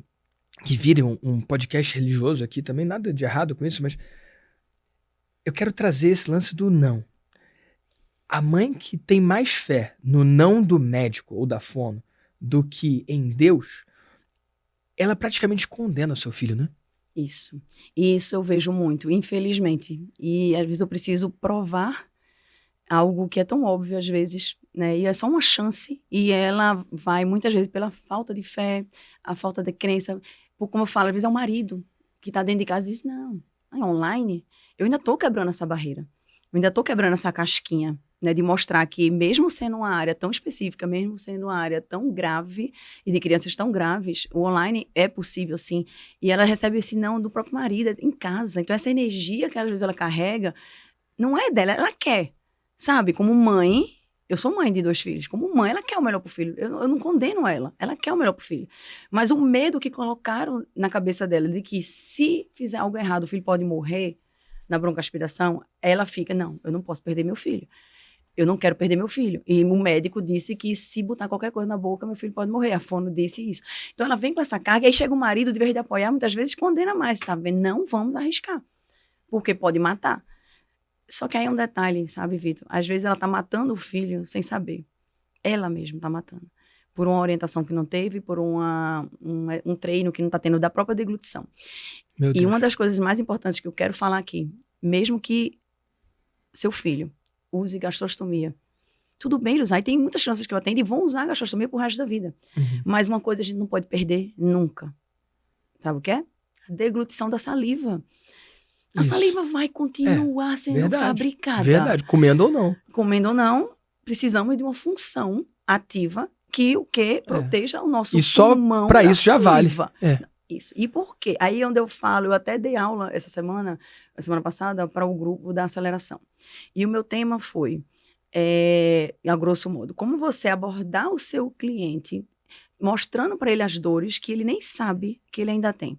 Speaker 1: que vire um podcast religioso aqui também, nada de errado com isso, mas eu quero trazer esse lance do não. A mãe que tem mais fé no não do médico ou da fono do que em Deus, ela praticamente condena o seu filho, né?
Speaker 2: Isso. Isso eu vejo muito, infelizmente. E às vezes eu preciso provar algo que é tão óbvio às vezes, né? E é só uma chance. E ela vai muitas vezes pela falta de fé, a falta de crença. Como eu falo, às vezes é o marido que está dentro de casa e diz, não, é online. Eu ainda estou quebrando essa barreira. Eu ainda estou quebrando essa casquinha, né? De mostrar que mesmo sendo uma área tão específica, mesmo sendo uma área tão grave e de crianças tão graves, o online é possível, sim. E ela recebe esse não do próprio marido em casa. Então, essa energia que às vezes ela carrega não é dela, ela quer. Sabe? Como mãe, eu sou mãe de 2 filhos. Como mãe, ela quer o melhor pro filho. Eu não condeno ela. Ela quer o melhor pro filho. Mas o medo que colocaram na cabeça dela de que se fizer algo errado, o filho pode morrer na broncoaspiração, ela fica, não, eu não posso perder meu filho. Eu não quero perder meu filho. E o médico disse que se botar qualquer coisa na boca, meu filho pode morrer. A fono disse isso. Então ela vem com essa carga, aí chega o marido, de vez de apoiar, muitas vezes condena mais, tá vendo? Não vamos arriscar, porque pode matar. Só que aí é um detalhe, sabe, Vitor? Às vezes ela tá matando o filho sem saber. Ela mesma tá matando. Por uma orientação que não teve, por um treino que não tá tendo da própria deglutição.
Speaker 1: Meu Deus.
Speaker 2: E uma das coisas mais importantes que eu quero falar aqui, mesmo que seu filho use gastrostomia, tudo bem ele usar. E tem muitas crianças que eu atendo e vão usar gastrostomia pro resto da vida.
Speaker 1: Uhum.
Speaker 2: Mas uma coisa a gente não pode perder nunca. Sabe o que é? A deglutição da saliva. A
Speaker 1: Isso.
Speaker 2: saliva vai continuar sendo fabricada.
Speaker 1: Verdade, comendo ou não.
Speaker 2: Comendo ou não, precisamos de uma função ativa que o quê? Proteja o nosso pulmão.
Speaker 1: E só para isso já vale.
Speaker 2: Isso. E por quê? Aí é onde eu falo, eu até dei aula essa semana passada, para o grupo da aceleração. E o meu tema foi, a grosso modo, como você abordar o seu cliente, mostrando para ele as dores que ele nem sabe que ele ainda tem.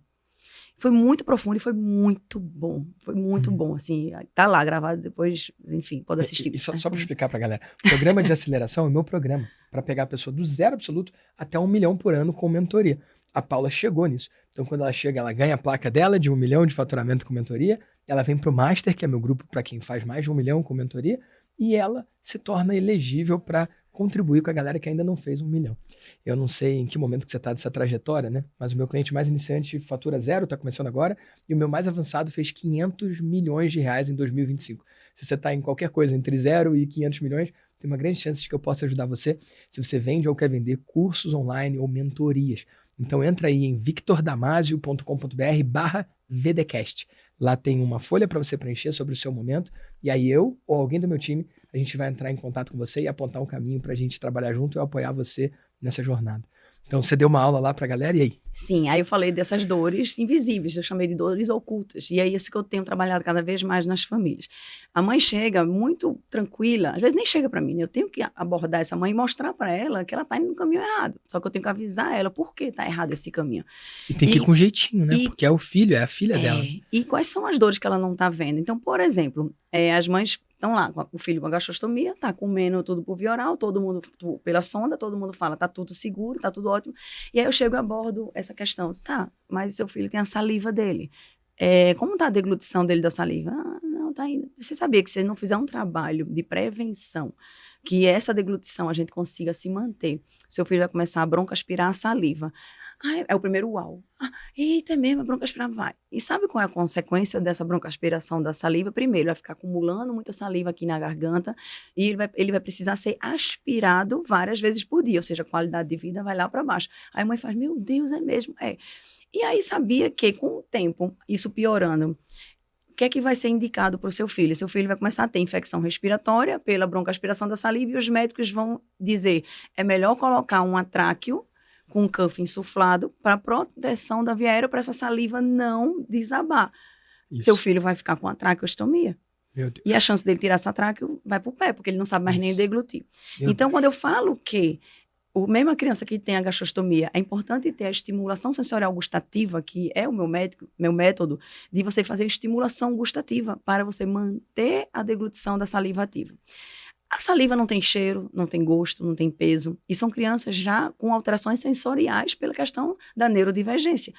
Speaker 2: Foi muito profundo e foi muito bom. Foi muito bom, assim. Tá lá gravado depois, enfim, pode assistir.
Speaker 1: E só para explicar pra galera, o programa de aceleração é o meu programa para pegar a pessoa do zero absoluto até 1 milhão por ano com mentoria. A Paula chegou nisso. Então, quando ela chega, ela ganha a placa dela de 1 milhão de faturamento com mentoria, ela vem pro Master, que é meu grupo para quem faz mais de 1 milhão com mentoria, e ela se torna elegível para contribuir com a galera que ainda não fez 1 milhão. Eu não sei em que momento que você está dessa trajetória, né? Mas o meu cliente mais iniciante fatura 0, está começando agora, e o meu mais avançado fez 500 milhões de reais em 2025. Se você está em qualquer coisa entre 0 e 500 milhões, tem uma grande chance de que eu possa ajudar você se você vende ou quer vender cursos online ou mentorias. Então entra aí em victordamasio.com.br/VDcast. Lá tem uma folha para você preencher sobre o seu momento, e aí eu ou alguém do meu time, a gente vai entrar em contato com você e apontar um caminho para a gente trabalhar junto e apoiar você nessa jornada. Então você deu uma aula lá para a galera, e aí?
Speaker 2: Sim, aí eu falei dessas dores invisíveis, eu chamei de dores ocultas, e é isso que eu tenho trabalhado cada vez mais nas famílias. A mãe chega muito tranquila, às vezes nem chega para mim, né? Eu tenho que abordar essa mãe e mostrar para ela que ela está indo no caminho errado, só que eu tenho que avisar ela por que está errado esse caminho.
Speaker 1: E tem que ir com jeitinho, né? Porque é o filho, é a filha dela.
Speaker 2: E quais são as dores que ela não está vendo? Então, por exemplo, as mães estão lá, o filho com a gastrostomia, tá comendo tudo por via oral, todo mundo pela sonda, todo mundo fala, tá tudo seguro, tá tudo ótimo. E aí eu chego e abordo essa questão, tá, mas seu filho tem a saliva dele. Como tá a deglutição dele da saliva? Ah, não, tá indo. Você sabia que se não fizer um trabalho de prevenção, que essa deglutição a gente consiga se manter, seu filho vai começar a broncoaspirar a saliva. É o primeiro uau. Eita, é mesmo, a broncoaspirar vai. E sabe qual é a consequência dessa broncoaspiração da saliva? Primeiro, vai ficar acumulando muita saliva aqui na garganta e ele vai precisar ser aspirado várias vezes por dia, ou seja, a qualidade de vida vai lá para baixo. Aí a mãe faz, meu Deus, é mesmo? E aí sabia que com o tempo, isso piorando, o que é que vai ser indicado para o seu filho? Seu filho vai começar a ter infecção respiratória pela broncoaspiração da saliva e os médicos vão dizer, é melhor colocar um atráqueo com um cuff insuflado para proteção da via aérea, para essa saliva não desabar. Isso. Seu filho vai ficar com a traqueostomia. E a chance dele tirar essa tráqueo vai para o pé, porque ele não sabe mais nem deglutir. Então, quando eu falo que mesmo a criança que tem a gastrostomia, é importante ter a estimulação sensorial gustativa, que é o meu método, de você fazer estimulação gustativa para você manter a deglutição da saliva ativa. A saliva não tem cheiro, não tem gosto, não tem peso. E são crianças já com alterações sensoriais pela questão da neurodivergência.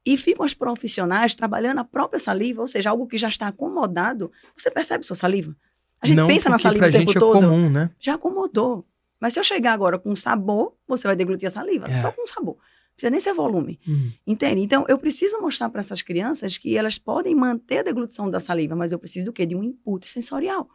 Speaker 2: E ficam as profissionais trabalhando a própria saliva, ou seja, algo que já está acomodado. Você percebe sua saliva? A gente pensa na saliva o tempo todo.
Speaker 1: É comum, né?
Speaker 2: Já acomodou. Mas se eu chegar agora com sabor, você vai deglutir a saliva, só com sabor. Não precisa nem ser volume. Entende? Então, eu preciso mostrar para essas crianças que elas podem manter a deglutição da saliva, mas eu preciso do quê? De um input sensorial.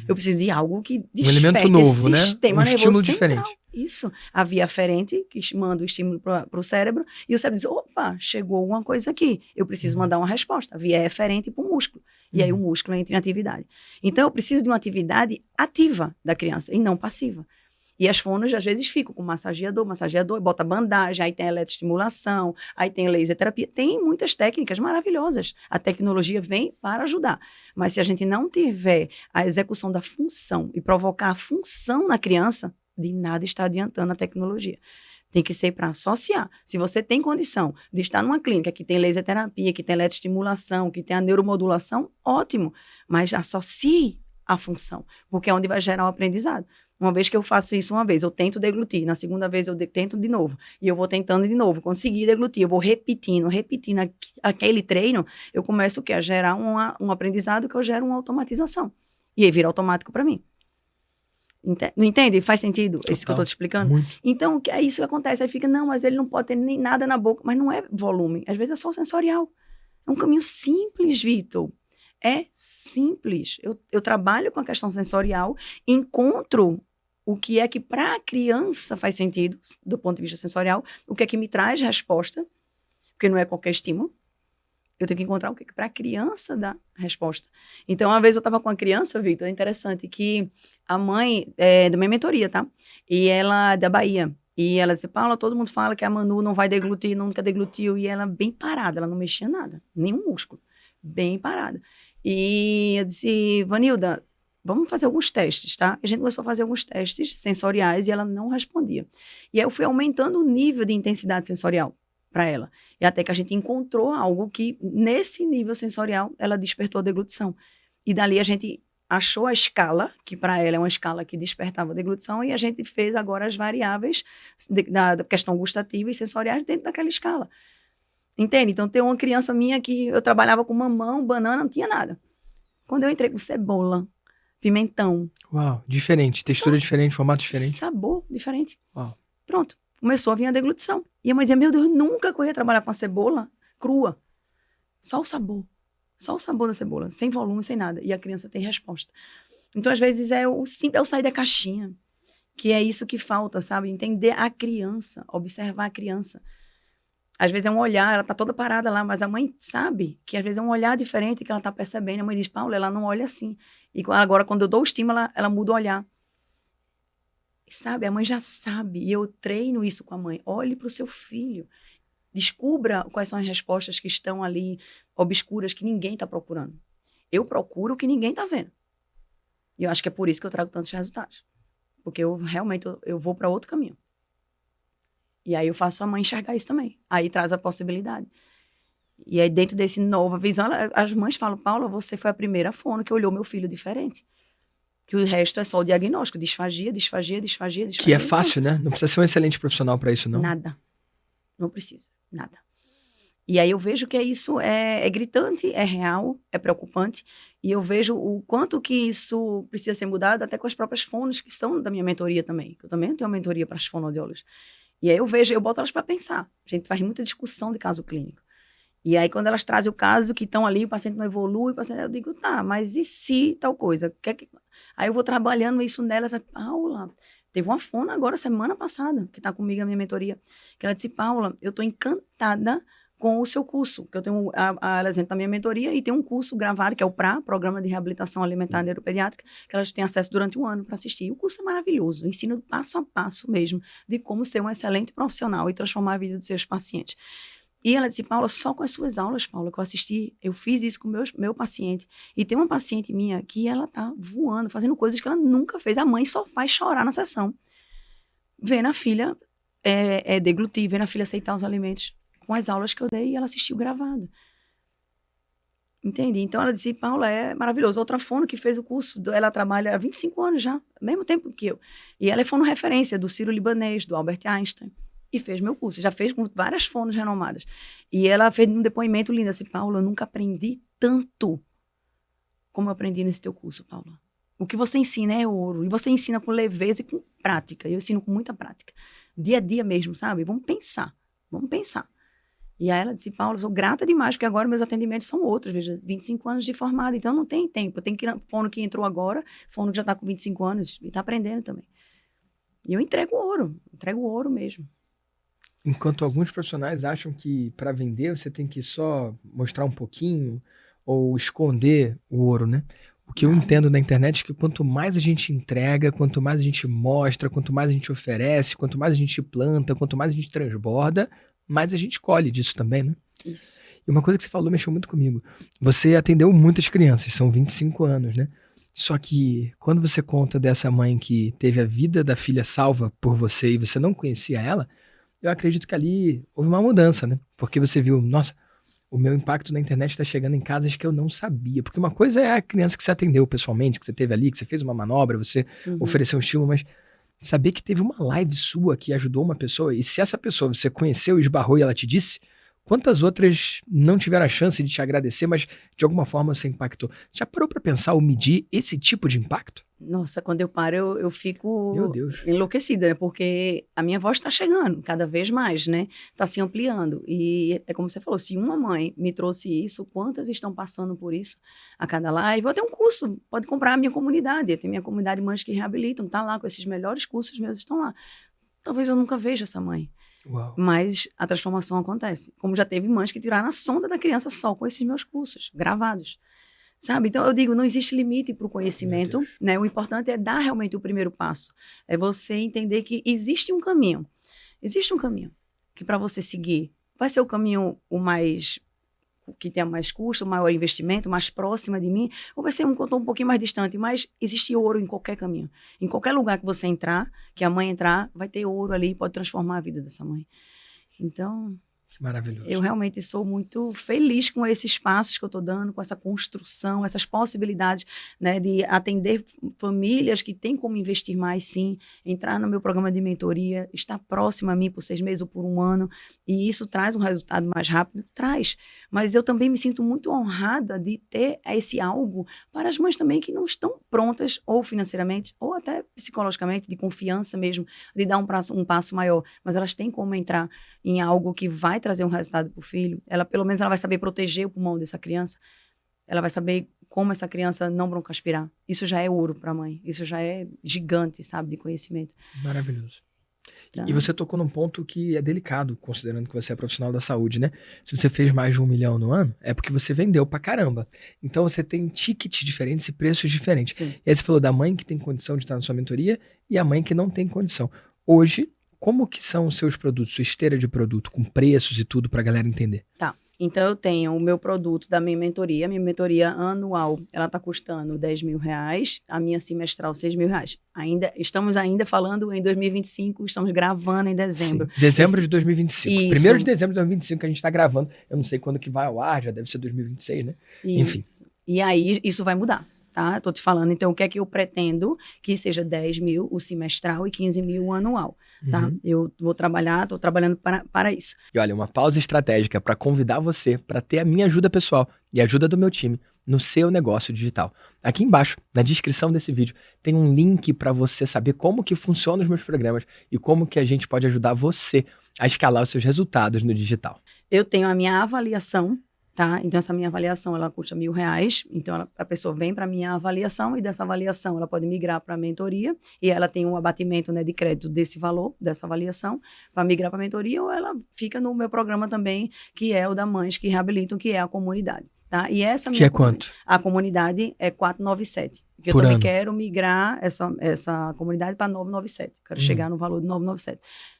Speaker 2: Eu preciso de algo que desperte
Speaker 1: elemento novo,
Speaker 2: esse sistema nervoso central.
Speaker 1: Diferente.
Speaker 2: Isso. A via aferente, que manda o estímulo para o cérebro, e o cérebro diz, opa, chegou alguma coisa aqui. Eu preciso mandar uma resposta. A via é eferente para o músculo. E aí o músculo entra em atividade. Então, eu preciso de uma atividade ativa da criança, e não passiva. E as fonos, às vezes, ficam com massageador, bota bandagem, aí tem eletroestimulação, aí tem laser terapia. Tem muitas técnicas maravilhosas. A tecnologia vem para ajudar. Mas se a gente não tiver a execução da função e provocar a função na criança, de nada está adiantando a tecnologia. Tem que ser para associar. Se você tem condição de estar numa clínica que tem laser terapia, que tem eletroestimulação, que tem a neuromodulação, ótimo. Mas associe a função, porque é onde vai gerar o aprendizado. Uma vez que eu faço isso uma vez, eu tento deglutir. Na segunda vez, eu tento de novo. E eu vou tentando de novo. Consegui deglutir. Eu vou repetindo aquele treino. Eu começo o quê? A gerar um aprendizado que eu gero uma automatização. E aí vira automático para mim. Não entende? Faz sentido isso que eu estou te explicando?
Speaker 1: Muito.
Speaker 2: Então, é isso que acontece. Aí fica, não, mas ele não pode ter nem nada na boca. Mas não é volume. Às vezes é só sensorial. É um caminho simples, Vitor. É simples. Eu trabalho com a questão sensorial, encontro o que é que para a criança faz sentido, do ponto de vista sensorial, o que é que me traz resposta, porque não é qualquer estímulo. Eu tenho que encontrar o que para a criança dá resposta. Então, uma vez eu estava com uma criança, Vitor, é interessante, que a mãe da minha mentoria, tá? E ela é da Bahia. E ela disse, Paula, todo mundo fala que a Manu não vai deglutir, nunca deglutiu. E ela bem parada, ela não mexia nada, nenhum músculo. Bem parada. E eu disse, Vanilda, vamos fazer alguns testes, tá? A gente começou a fazer alguns testes sensoriais e ela não respondia. E aí eu fui aumentando o nível de intensidade sensorial para ela. E até que a gente encontrou algo que, nesse nível sensorial, ela despertou a deglutição. E dali a gente achou a escala, que para ela é uma escala que despertava a deglutição, e a gente fez agora as variáveis da questão gustativa e sensoriais dentro daquela escala. Entende? Então, tem uma criança minha que eu trabalhava com mamão, banana, não tinha nada. Quando eu entrei com cebola, pimentão.
Speaker 1: Uau, diferente, textura diferente, formato diferente.
Speaker 2: Sabor diferente.
Speaker 1: Uau.
Speaker 2: Pronto, começou a vir a deglutição. E a mãe dizia, meu Deus, nunca que eu ia trabalhar com a cebola crua. Só o sabor da cebola, sem volume, sem nada. E a criança tem resposta. Então, às vezes, é o sair da caixinha, que é isso que falta, sabe? Entender a criança, observar a criança. Às vezes é um olhar, ela tá toda parada lá, mas a mãe sabe que às vezes é um olhar diferente que ela tá percebendo. A mãe diz, Paula, ela não olha assim. E agora, quando eu dou o estímulo, ela muda o olhar. Sabe, a mãe já sabe. E eu treino isso com a mãe. Olhe para o seu filho. Descubra quais são as respostas que estão ali obscuras, que ninguém está procurando. Eu procuro o que ninguém está vendo. E eu acho que é por isso que eu trago tantos resultados. Porque eu realmente eu vou para outro caminho. E aí eu faço a mãe enxergar isso também. Aí traz a possibilidade. E aí dentro desse nova visão, as mães falam, Paula, você foi a primeira fono que olhou meu filho diferente. Que o resto é só o diagnóstico, disfagia.
Speaker 1: Que é fácil, né? Não precisa ser um excelente profissional para isso, não.
Speaker 2: Nada. Não precisa, nada. E aí eu vejo que isso é gritante, é real, é preocupante. E eu vejo o quanto que isso precisa ser mudado até com as próprias fonos que são da minha mentoria também. Eu também tenho uma mentoria para as fonoaudiólogas. E aí eu boto elas para pensar. A gente faz muita discussão de caso clínico. E aí, quando elas trazem o caso que estão ali, o paciente não evolui, eu digo, tá, mas e se tal coisa? Aí eu vou trabalhando isso nela, Paula, teve uma fono agora, semana passada, que está comigo na minha mentoria, que ela disse, Paula, eu estou encantada com o seu curso, que eu tenho, ela entra na minha mentoria e tem um curso gravado, que é o PRA, Programa de Reabilitação Alimentar Neuropediátrica, que elas têm acesso durante um ano para assistir. E o curso é maravilhoso, ensino passo a passo mesmo, de como ser um excelente profissional e transformar a vida dos seus pacientes. E ela disse, Paula, só com as suas aulas, Paula, que eu assisti, eu fiz isso com meu paciente. E tem uma paciente minha que ela tá voando, fazendo coisas que ela nunca fez. A mãe só faz chorar na sessão. Vendo a filha deglutir, vendo a filha aceitar os alimentos com as aulas que eu dei e ela assistiu gravado. Entende? Então ela disse, Paula, é maravilhoso. Outra fono que fez o curso, ela trabalha há 25 anos já, mesmo tempo que eu. E ela é fono referência do Ciro Libanês, do Albert Einstein. E fez meu curso, já fez com várias fonos renomadas. E ela fez um depoimento lindo, assim, Paula, eu nunca aprendi tanto como eu aprendi nesse teu curso, Paula. O que você ensina é ouro, e você ensina com leveza e com prática, eu ensino com muita prática. Dia a dia mesmo, sabe? Vamos pensar. E aí ela disse, Paula, eu sou grata demais, porque agora meus atendimentos são outros, veja, 25 anos de formada, então não tem tempo, tem fono que entrou agora, fono que já está com 25 anos, e está aprendendo também. E eu entrego ouro mesmo.
Speaker 1: Enquanto alguns profissionais acham que para vender você tem que só mostrar um pouquinho ou esconder o ouro, né? O que eu entendo na internet é que quanto mais a gente entrega, quanto mais a gente mostra, quanto mais a gente oferece, quanto mais a gente planta, quanto mais a gente transborda, mais a gente colhe disso também, né?
Speaker 2: Isso.
Speaker 1: E uma coisa que você falou mexeu muito comigo. Você atendeu muitas crianças, são 25 anos, né? Só que quando você conta dessa mãe que teve a vida da filha salva por você e você não conhecia ela, eu acredito que ali houve uma mudança, né? Porque você viu, nossa, o meu impacto na internet está chegando em casas que eu não sabia. Porque uma coisa é a criança que você atendeu pessoalmente, que você teve ali, que você fez uma manobra, você ofereceu um estímulo, mas saber que teve uma live sua que ajudou uma pessoa, e se essa pessoa você conheceu, esbarrou e ela te disse, quantas outras não tiveram a chance de te agradecer, mas de alguma forma você impactou? Já parou para pensar ou medir esse tipo de impacto?
Speaker 2: Nossa, quando eu paro, eu fico
Speaker 1: Meu Deus.
Speaker 2: enlouquecida, né? Porque a minha voz está chegando cada vez mais, né? Está se ampliando. E é como você falou, se uma mãe me trouxe isso, quantas estão passando por isso a cada live? Eu tenho um curso, pode comprar a minha comunidade. Eu tenho minha comunidade Mães que Reabilitam, tá lá com esses melhores cursos meus, estão lá. Talvez eu nunca veja essa mãe.
Speaker 1: Uau.
Speaker 2: Mas a transformação acontece. Como já teve mães que tiraram a sonda da criança só com esses meus cursos, gravados. Sabe? Então, eu digo, não existe limite para o conhecimento, né? O importante é dar realmente o primeiro passo. É você entender que existe um caminho. Existe um caminho que para você seguir vai ser o caminho que tenha mais custo, maior investimento, mais próxima de mim, ou vai ser um pouquinho mais distante, mas existe ouro em qualquer caminho. Em qualquer lugar que você entrar, que a mãe entrar, vai ter ouro ali, pode transformar a vida dessa mãe. Então...
Speaker 1: Que maravilhoso.
Speaker 2: Eu realmente sou muito feliz com esses passos que eu estou dando, com essa construção, essas possibilidades, né, de atender famílias que têm como investir mais, sim, entrar no meu programa de mentoria, estar próximo a mim por 6 meses ou por um ano, e isso traz um resultado mais rápido? Traz. Mas eu também me sinto muito honrada de ter esse algo para as mães também que não estão prontas, ou financeiramente, ou até psicologicamente, de confiança mesmo, de dar um passo maior, mas elas têm como entrar em algo que vai trazer um resultado para o filho. Ela, pelo menos, ela vai saber proteger o pulmão dessa criança, ela vai saber como essa criança não broncoaspirar. Isso já é ouro para a mãe, isso já é gigante, sabe, de conhecimento.
Speaker 1: Maravilhoso.
Speaker 2: Então,
Speaker 1: E você tocou num ponto que é delicado, considerando que você é profissional da saúde, né? Se você fez mais de 1 milhão no ano, é porque você vendeu pra caramba. Então você tem tickets diferentes e preços diferentes.
Speaker 2: sim.
Speaker 1: E aí você falou da mãe que tem condição de estar na sua mentoria e a mãe que não tem condição. Hoje, como que são os seus produtos, sua esteira de produto, com preços e tudo pra galera entender?
Speaker 2: Tá. Então, eu tenho o meu produto da minha mentoria anual, ela está custando R$10.000, a minha semestral R$6.000. Estamos ainda falando em 2025, estamos gravando em dezembro.
Speaker 1: Sim. Dezembro de 2025.
Speaker 2: Isso.
Speaker 1: 1º de dezembro de 2025 que a gente está gravando. Eu não sei quando que vai ao ar, já deve ser 2026, né? Enfim.
Speaker 2: Isso. E aí, isso vai mudar, tá? Tô te falando, então, o que é que eu pretendo? Que seja 10.000 o semestral e 15.000 o anual, tá?
Speaker 1: Uhum.
Speaker 2: Eu vou tô trabalhando para isso.
Speaker 1: E olha, uma pausa estratégica para convidar você para ter a minha ajuda pessoal e a ajuda do meu time no seu negócio digital. Aqui embaixo, na descrição desse vídeo, tem um link para você saber como que funcionam os meus programas e como que a gente pode ajudar você a escalar os seus resultados no digital.
Speaker 2: Eu tenho a minha avaliação, tá? Então, essa minha avaliação, ela custa R$1.000. Então, a pessoa vem para a minha avaliação e dessa avaliação ela pode migrar para a mentoria e ela tem um abatimento, né, de crédito desse valor, dessa avaliação, para migrar para a mentoria, ou ela fica no meu programa também, que é o da Mães que Reabilitam, que é a comunidade, tá? E essa minha
Speaker 1: Que é quanto?
Speaker 2: A comunidade é 497. Porque eu
Speaker 1: Por
Speaker 2: também
Speaker 1: ano.
Speaker 2: quero migrar essa comunidade para 997. Quero chegar no valor de 997.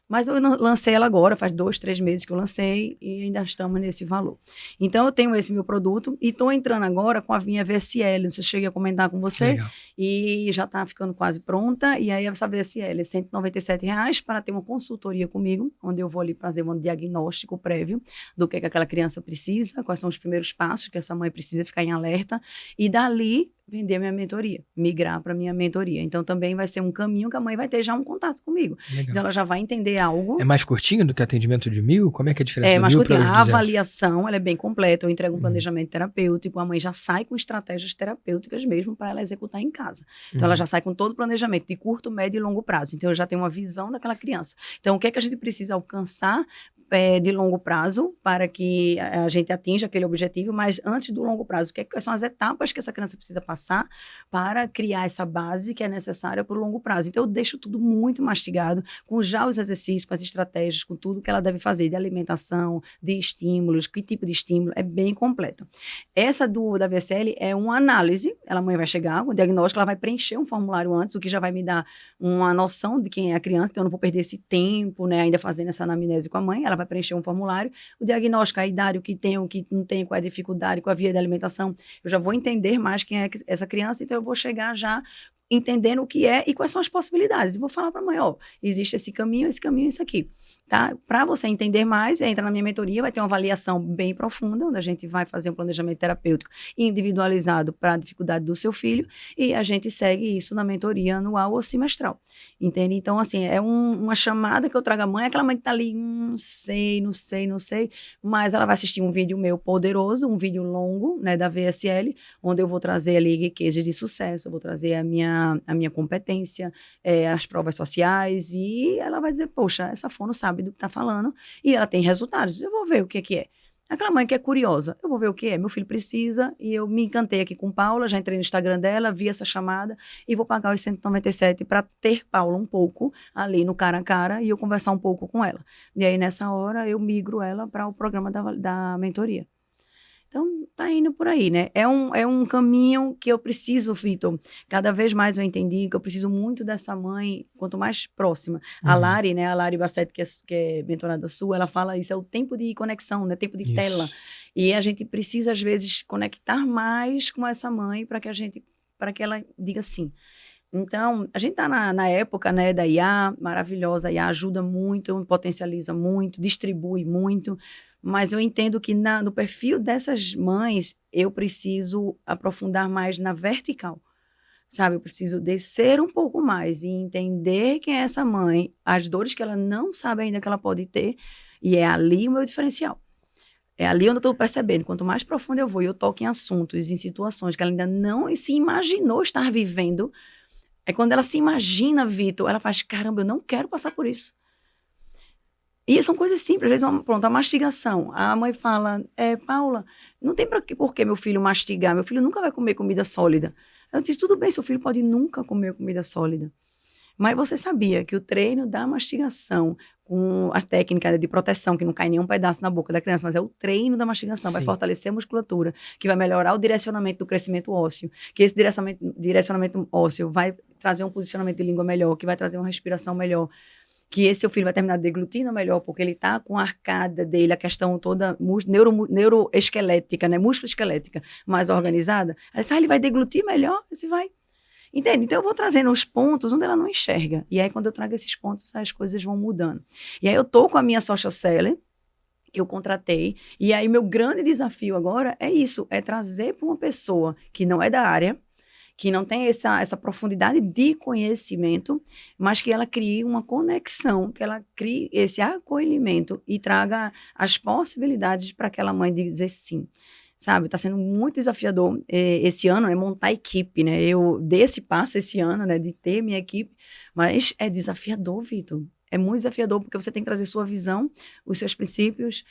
Speaker 2: Mas eu lancei ela agora, faz 2, 3 meses que eu lancei e ainda estamos nesse valor. Então, eu tenho esse meu produto e estou entrando agora com a minha VSL, não sei se eu cheguei a comentar com você,
Speaker 1: Legal.
Speaker 2: e já está ficando quase pronta, e aí essa VSL é R$197 para ter uma consultoria comigo, onde eu vou ali fazer um diagnóstico prévio do que aquela criança precisa, quais são os primeiros passos que essa mãe precisa ficar em alerta, e dali vender minha mentoria, migrar para minha mentoria. Então, também vai ser um caminho que a mãe vai ter já um contato comigo.
Speaker 1: Legal.
Speaker 2: Então, ela já vai entender algo.
Speaker 1: É mais curtinho do que atendimento de 1.000? Como é que é a diferença do
Speaker 2: Mas
Speaker 1: 1.000 para os 200?
Speaker 2: a avaliação, ela é bem completa. Eu entrego um planejamento terapêutico, a mãe já sai com estratégias terapêuticas mesmo para ela executar em casa. Então, ela já sai com todo o planejamento de curto, médio e longo prazo. Então, eu já tenho uma visão daquela criança. Então, o que é que a gente precisa alcançar de longo prazo para que a gente atinja aquele objetivo, mas antes do longo prazo, quais são as etapas que essa criança precisa passar para criar essa base que é necessária para o longo prazo. Então, eu deixo tudo muito mastigado, com já os exercícios, com as estratégias, com tudo que ela deve fazer, de alimentação, de estímulos, que tipo de estímulo, é bem completa. Essa da VSL é uma análise, a mãe vai chegar com o diagnóstico, ela vai preencher um formulário antes, o que já vai me dar uma noção de quem é a criança, então eu não vou perder esse tempo, né, ainda fazendo essa anamnese com a mãe, ela vai preencher um formulário, o diagnóstico, a idade, o que tem, o que não tem, qual é a dificuldade, qual a via de alimentação, eu já vou entender mais quem é essa criança, então eu vou chegar já entendendo o que é e quais são as possibilidades. E vou falar para a mãe, existe esse caminho, isso aqui. Tá? Para você entender mais, entra na minha mentoria, vai ter uma avaliação bem profunda, onde a gente vai fazer um planejamento terapêutico individualizado para a dificuldade do seu filho, e a gente segue isso na mentoria anual ou semestral. Entende? Então, assim, é uma chamada que eu trago à mãe, aquela mãe que está ali, não sei, mas ela vai assistir um vídeo meu poderoso, um vídeo longo, né, da VSL, onde eu vou trazer ali cases de sucesso, eu vou trazer a minha competência, as provas sociais, e ela vai dizer, poxa, essa fono sabe do que está falando, e ela tem resultados, eu vou ver o que é. Aquela mãe que é curiosa, eu vou ver o que é, meu filho precisa, e eu me encantei aqui com Paula, já entrei no Instagram dela, vi essa chamada, e vou pagar os 197 para ter Paula um pouco ali no cara a cara, e eu conversar um pouco com ela. E aí, nessa hora, eu migro ela para o programa da mentoria. Então, tá indo por aí, né? É um caminho que eu preciso, Vitor. Cada vez mais eu entendi que eu preciso muito dessa mãe, quanto mais próxima. A Lari, né? A Lari Bassetti, que é mentorada sua, ela fala isso, é o tempo de conexão, né? Tempo de tela. E a gente precisa, às vezes, conectar mais com essa mãe para que ela diga sim. Então, a gente está na época, né, da IA, maravilhosa, a IA ajuda muito, potencializa muito, distribui muito, mas eu entendo que no perfil dessas mães, eu preciso aprofundar mais na vertical, sabe? Eu preciso descer um pouco mais e entender quem é essa mãe, as dores que ela não sabe ainda que ela pode ter, e é ali o meu diferencial. É ali onde eu estou percebendo, quanto mais profundo eu vou e eu toco em assuntos, em situações que ela ainda não se imaginou estar vivendo, é quando ela se imagina, Vitor, ela faz, caramba, eu não quero passar por isso. E são coisas simples, às vezes, pronto, a mastigação. A mãe fala, Paula, não tem por que meu filho mastigar, meu filho nunca vai comer comida sólida. Eu disse, tudo bem, seu filho pode nunca comer comida sólida. Mas você sabia que o treino da mastigação, com a técnica de proteção, que não cai nenhum pedaço na boca da criança, mas é o treino da mastigação, vai fortalecer a musculatura, que vai melhorar o direcionamento do crescimento ósseo, que esse direcionamento ósseo vai trazer um posicionamento de língua melhor, que vai trazer uma respiração melhor, que esse seu filho vai terminar deglutindo melhor, porque ele está com a arcada dele, a questão toda neuroesquelética, né, músculo-esquelética, mais organizada. Aí ele vai deglutir melhor, você vai. Entende? Então eu vou trazendo os pontos onde ela não enxerga. E aí quando eu trago esses pontos, as coisas vão mudando. E aí eu tô com a minha social seller, que eu contratei, e aí meu grande desafio agora é isso, é trazer para uma pessoa que não é da área, que não tem essa profundidade de conhecimento, mas que ela crie uma conexão, que ela crie esse acolhimento e traga as possibilidades para aquela mãe dizer sim. Sabe, está sendo muito desafiador esse ano, né, montar equipe, né, eu dei esse passo esse ano, né, de ter minha equipe, mas é desafiador, Vitor, é muito desafiador, porque você tem que trazer sua visão, os seus princípios,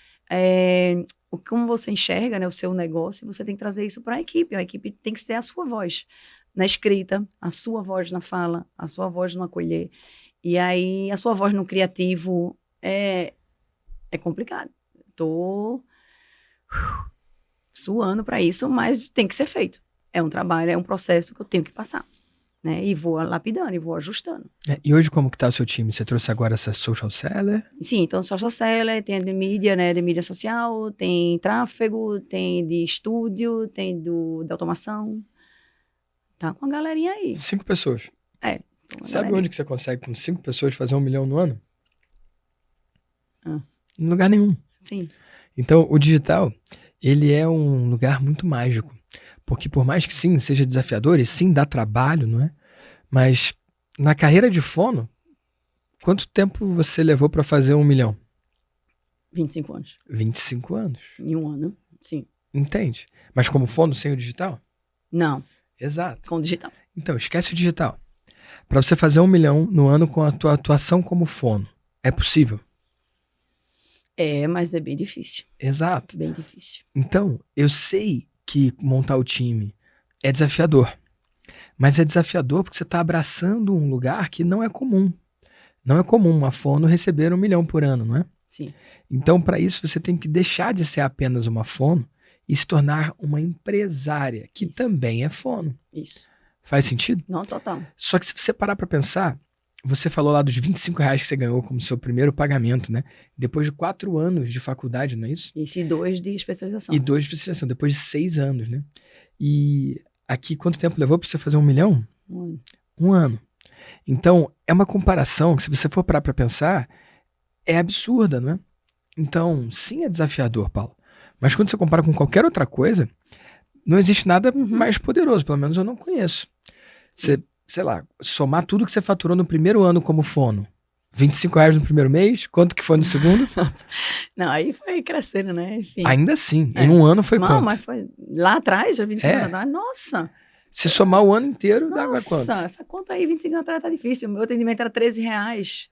Speaker 2: como você enxerga, né, o seu negócio, você tem que trazer isso para a equipe tem que ser a sua voz, na escrita, a sua voz na fala, a sua voz no acolher, e aí a sua voz no criativo é complicado, suando para isso, mas tem que ser feito. É um trabalho, é um processo que eu tenho que passar, né? E vou lapidando, e vou ajustando.
Speaker 1: E hoje como que tá o seu time? Você trouxe agora essa social seller?
Speaker 2: Sim, então social seller, tem a de mídia, né? De mídia social, tem tráfego, tem de estúdio, tem da automação. Tá com a galerinha aí.
Speaker 1: 5 pessoas. Sabe onde que você consegue com 5 pessoas fazer 1 milhão no ano? Em lugar nenhum.
Speaker 2: Sim.
Speaker 1: Então, o digital, ele é um lugar muito mágico, porque por mais que sim, seja desafiador, e sim, dá trabalho, não é? Mas na carreira de fono, quanto tempo você levou para fazer 1 milhão?
Speaker 2: 25 anos.
Speaker 1: 25 anos.
Speaker 2: Em um ano, sim.
Speaker 1: Entende? Mas como fono sem o digital?
Speaker 2: Não.
Speaker 1: Exato.
Speaker 2: Com o digital.
Speaker 1: Então, esquece o digital. Para você fazer 1 milhão no ano com a tua atuação como fono, é possível?
Speaker 2: Mas é bem difícil.
Speaker 1: Exato.
Speaker 2: Bem difícil.
Speaker 1: Então, eu sei que montar o time é desafiador. Mas é desafiador porque você está abraçando um lugar que não é comum. Não é comum uma fono receber 1 milhão por ano, não é?
Speaker 2: Sim.
Speaker 1: Então, para isso, você tem que deixar de ser apenas uma fono e se tornar uma empresária, que também é fono.
Speaker 2: Isso.
Speaker 1: Faz sentido?
Speaker 2: Não, total.
Speaker 1: Só que se você parar para pensar, você falou lá dos R$25 que você ganhou como seu primeiro pagamento, né? Depois de 4 anos de faculdade, não é isso?
Speaker 2: Isso, e 2 de especialização.
Speaker 1: E 2 de especialização, depois de 6 anos, né? E aqui, quanto tempo levou para você fazer 1 milhão?
Speaker 2: 1 ano.
Speaker 1: 1 ano. Então, é uma comparação que, se você for parar para pensar, é absurda, não é? Então, sim, é desafiador, Paulo. Mas quando você compara com qualquer outra coisa, não existe nada mais poderoso, pelo menos eu não conheço. Você, sei lá, somar tudo que você faturou no primeiro ano como fono, R$25 no primeiro mês, quanto que foi no segundo?
Speaker 2: Não, aí foi crescendo, né? Enfim.
Speaker 1: Ainda assim, em um ano foi
Speaker 2: não,
Speaker 1: quanto?
Speaker 2: Mas foi lá atrás, já 25 anos atrás, nossa!
Speaker 1: Se somar o ano inteiro, dá quanto?
Speaker 2: Nossa, essa conta aí, 25 anos atrás, tá difícil. O meu atendimento era R$13.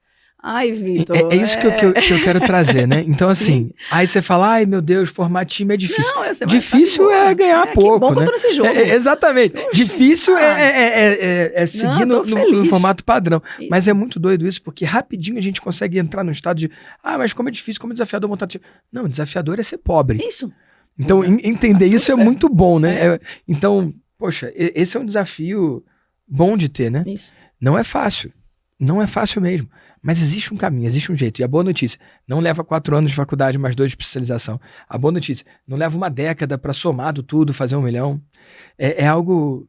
Speaker 2: Ai, Vitor.
Speaker 1: É isso que eu quero trazer, né? Então, assim, aí você fala, ai meu Deus, formar time é difícil.
Speaker 2: Não,
Speaker 1: difícil é ganhar pouco,
Speaker 2: que bom
Speaker 1: né?
Speaker 2: Que eu tô nesse jogo.
Speaker 1: Exatamente. Difícil é seguir no formato padrão. Isso. Mas é muito doido isso, porque rapidinho a gente consegue entrar no estado de, mas como é difícil, como é desafiador montar time. Não, desafiador é ser pobre.
Speaker 2: Isso.
Speaker 1: Então, entender isso é muito bom, né? Então, poxa, esse é um desafio bom de ter, né?
Speaker 2: Isso.
Speaker 1: Não é fácil. Não é fácil mesmo. Mas existe um caminho, existe um jeito. E a boa notícia, não leva 4 anos de faculdade mais 2 de especialização. A boa notícia, não leva 1 década para somar do tudo, fazer 1 milhão. É algo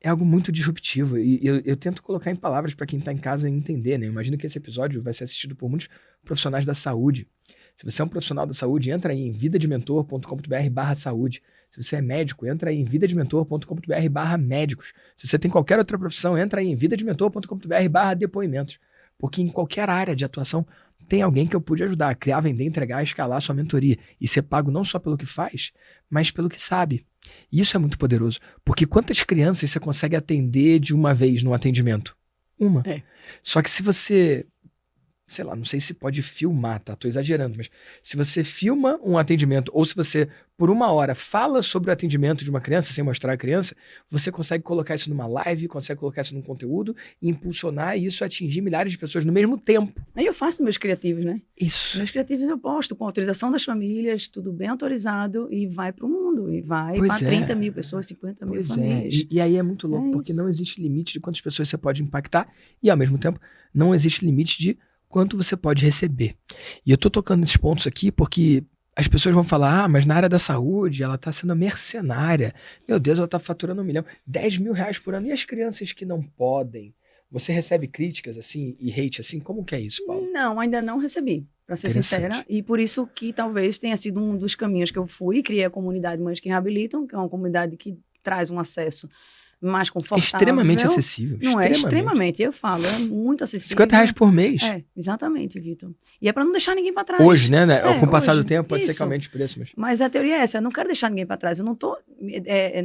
Speaker 1: é algo muito disruptivo. E eu tento colocar em palavras para quem está em casa entender, né? Eu imagino que esse episódio vai ser assistido por muitos profissionais da saúde. Se você é um profissional da saúde, entra aí em vidadementor.com.br/saúde. Se você é médico, entra aí em vidadementor.com.br/médicos. Se você tem qualquer outra profissão, entra aí em vidadementor.com.br/depoimentos. Porque em qualquer área de atuação tem alguém que eu pude ajudar a criar, vender, entregar, escalar sua mentoria e ser pago não só pelo que faz, mas pelo que sabe. E isso é muito poderoso, porque quantas crianças você consegue atender de uma vez no atendimento? Uma.
Speaker 2: É.
Speaker 1: Só que se você, sei lá, não sei se pode filmar, tá? Tô exagerando, mas se você filma um atendimento ou se você, por 1 hora, fala sobre o atendimento de uma criança sem mostrar a criança, você consegue colocar isso numa live, consegue colocar isso num conteúdo e impulsionar isso a atingir milhares de pessoas no mesmo tempo.
Speaker 2: Aí eu faço meus criativos, né?
Speaker 1: Isso.
Speaker 2: Meus criativos eu posto com autorização das famílias, tudo bem autorizado e vai pro mundo. E vai para 30 mil pessoas, 50 mil famílias.
Speaker 1: E aí é muito louco, porque não existe limite de quantas pessoas você pode impactar e, ao mesmo tempo, não existe limite de quanto você pode receber. E eu tô tocando nesses pontos aqui porque as pessoas vão falar, mas na área da saúde ela tá sendo mercenária. Meu Deus, ela tá faturando 1 milhão, 10 mil reais por ano. E as crianças que não podem? Você recebe críticas assim e hate assim? Como que é isso, Paulo?
Speaker 2: Não, ainda não recebi, para ser sincera. E por isso que talvez tenha sido um dos caminhos que eu fui. Criei a comunidade Mães que Reabilitam, que é uma comunidade que traz um acesso mais confortável.
Speaker 1: Extremamente acessível.
Speaker 2: Não é extremamente, eu falo, é muito acessível.
Speaker 1: 50 reais por mês.
Speaker 2: É, exatamente, Vitor. E é para não deixar ninguém para trás.
Speaker 1: Hoje, né? Com o passar do tempo pode ser que aumente o preço.
Speaker 2: Mas a teoria é essa, eu não quero deixar ninguém para trás. Eu não estou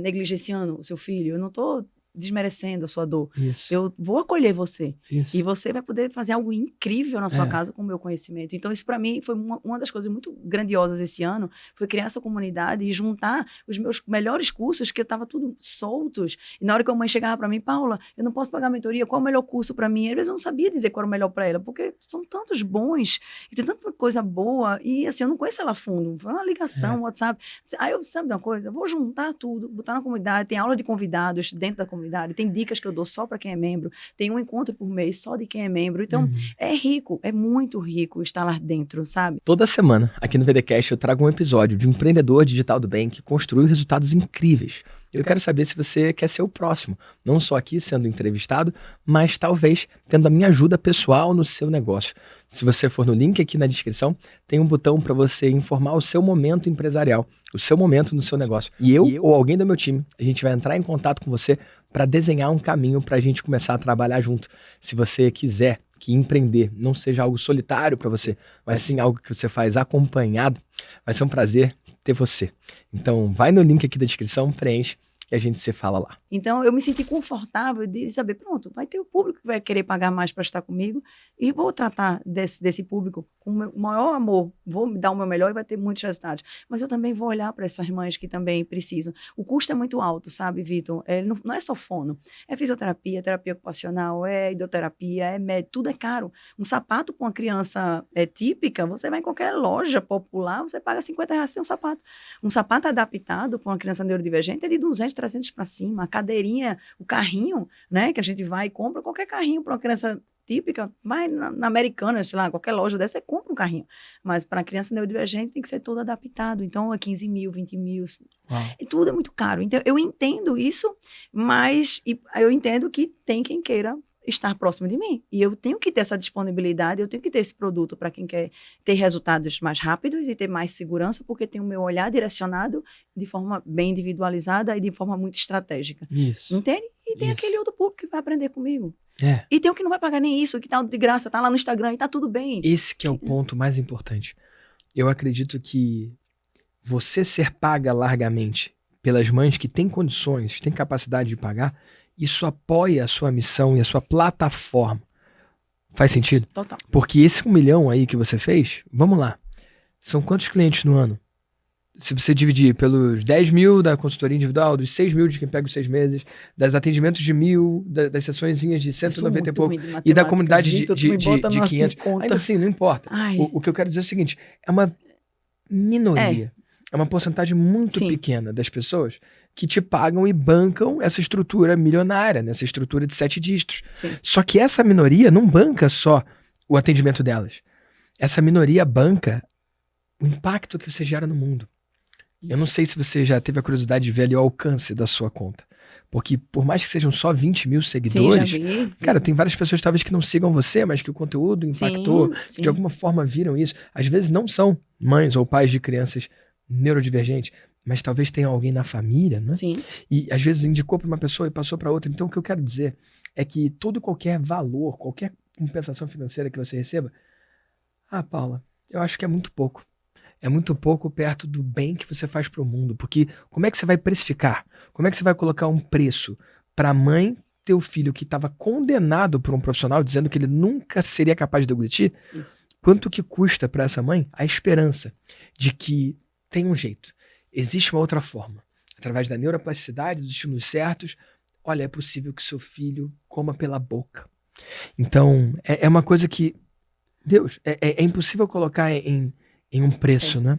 Speaker 2: negligenciando o seu filho, eu não estou desmerecendo a sua dor.
Speaker 1: Isso.
Speaker 2: Eu vou acolher você.
Speaker 1: Isso.
Speaker 2: E você vai poder fazer algo incrível na sua casa com o meu conhecimento. Então, isso para mim foi uma das coisas muito grandiosas esse ano, foi criar essa comunidade e juntar os meus melhores cursos, que eu estava tudo soltos. E na hora que a mãe chegava para mim, Paula, eu não posso pagar a mentoria, qual é o melhor curso para mim? Às vezes eu não sabia dizer qual era o melhor para ela, porque são tantos bons, e tem tanta coisa boa, e assim, eu não conheço ela a fundo. Foi uma ligação, um WhatsApp. Aí eu, sabe de uma coisa? Eu vou juntar tudo, botar na comunidade, tem aula de convidados dentro da comunidade, tem dicas que eu dou só para quem é membro, tem um encontro por mês só de quem é membro. Então, é rico, é muito rico estar lá dentro, sabe?
Speaker 1: Toda semana, aqui no VDcast, eu trago um episódio de um empreendedor digital do bem que construiu resultados incríveis. Eu quero saber se você quer ser o próximo, não só aqui sendo entrevistado, mas talvez tendo a minha ajuda pessoal no seu negócio. Se você for no link aqui na descrição, tem um botão para você informar o seu momento empresarial, o seu momento no seu negócio. E eu ou alguém do meu time, a gente vai entrar em contato com você para desenhar um caminho para a gente começar a trabalhar junto. Se você quiser que empreender não seja algo solitário para você, mas sim algo que você faz acompanhado, vai ser um prazer ter você. Então, vai no link aqui da descrição, preenche e a gente se fala lá.
Speaker 2: Então, eu me senti confortável de saber, pronto, vai ter o público que vai querer pagar mais para estar comigo e vou tratar desse público com o maior amor, vou me dar o meu melhor e vai ter muitos resultados. Mas eu também vou olhar para essas mães que também precisam. O custo é muito alto, sabe, Vitor? Não é só fono, é fisioterapia, terapia ocupacional, é hidroterapia, é médico, tudo é caro. Um sapato para uma criança típica, você vai em qualquer loja popular, você paga 50 reais, tem um sapato. Um sapato adaptado para uma criança neurodivergente é de 200, 300 para cima. A cadeirinha, o carrinho, né, que a gente vai e compra, qualquer carrinho para uma criança típica, vai na Americana, sei lá, qualquer loja dessa, você compra um carrinho. Mas para a criança neurodivergente tem que ser todo adaptado. Então é 15 mil, 20 mil. E tudo é muito caro. Então eu entendo isso, mas eu entendo que tem quem queira estar próximo de mim. E eu tenho que ter essa disponibilidade, eu tenho que ter esse produto para quem quer ter resultados mais rápidos e ter mais segurança, porque tem o meu olhar direcionado de forma bem individualizada e de forma muito estratégica.
Speaker 1: Isso.
Speaker 2: Entende? E tem aquele outro público que vai aprender comigo.
Speaker 1: É.
Speaker 2: E tem o que não vai pagar nem isso, que tá de graça, tá lá no Instagram e tá tudo bem.
Speaker 1: Esse que é o ponto mais importante. Eu acredito que você ser paga largamente pelas mães que têm condições, têm capacidade de pagar, isso apoia a sua missão e a sua plataforma. Faz sentido?
Speaker 2: Total.
Speaker 1: Porque esse 1 milhão aí que você fez, vamos lá, são quantos clientes no ano? Se você dividir pelos 10 mil da consultoria individual, dos 6 mil de quem pega os 6 meses, das atendimentos de 1.000, das sessõezinhas de 190 e pouco, e da comunidade de 500, ainda assim, não importa. O que eu quero dizer é o seguinte, é uma minoria, é uma porcentagem muito pequena das pessoas que te pagam e bancam essa estrutura milionária, nessa estrutura de 7 dígitos.
Speaker 2: Sim.
Speaker 1: Só que essa minoria não banca só o atendimento delas. Essa minoria banca o impacto que você gera no mundo. Isso. Eu não sei se você já teve a curiosidade de ver ali o alcance da sua conta. Porque por mais que sejam só 20 mil seguidores,
Speaker 2: Sim, já vi.
Speaker 1: cara, tem várias pessoas talvez que não sigam você, mas que o conteúdo impactou,
Speaker 2: Sim,
Speaker 1: que de alguma forma viram isso. Às vezes não são mães ou pais de crianças neurodivergentes, mas talvez tenha alguém na família, né?
Speaker 2: Sim.
Speaker 1: E às vezes indicou para uma pessoa e passou para outra. Então o que eu quero dizer é que todo e qualquer valor, qualquer compensação financeira que você receba, Paula, eu acho que é muito pouco. É muito pouco perto do bem que você faz para o mundo. Porque como é que você vai precificar? Como é que você vai colocar um preço para a mãe ter o filho que estava condenado por um profissional, dizendo que ele nunca seria capaz de deglutir?
Speaker 2: Isso.
Speaker 1: Quanto que custa para essa mãe a esperança de que tem um jeito, existe uma outra forma, através da neuroplasticidade, dos estímulos certos, olha, é possível que seu filho coma pela boca. Então, é uma coisa que, Deus, é impossível colocar em um preço, né?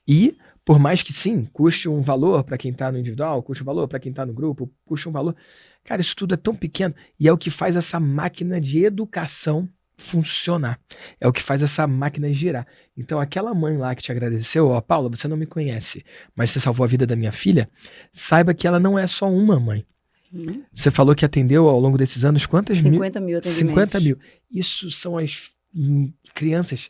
Speaker 1: E, por mais que sim, custe um valor para quem está no individual, custe um valor para quem está no grupo, custe um valor, cara, isso tudo é tão pequeno e é o que faz essa máquina de educação funcionar. É o que faz essa máquina girar. Então, aquela mãe lá que te agradeceu, Paula, você não me conhece, mas você salvou a vida da minha filha, saiba que ela não é só uma mãe.
Speaker 2: Sim.
Speaker 1: Você falou que atendeu ao longo desses anos quantas
Speaker 2: 50 mil atendimentos.
Speaker 1: 50 mil. Isso são as crianças,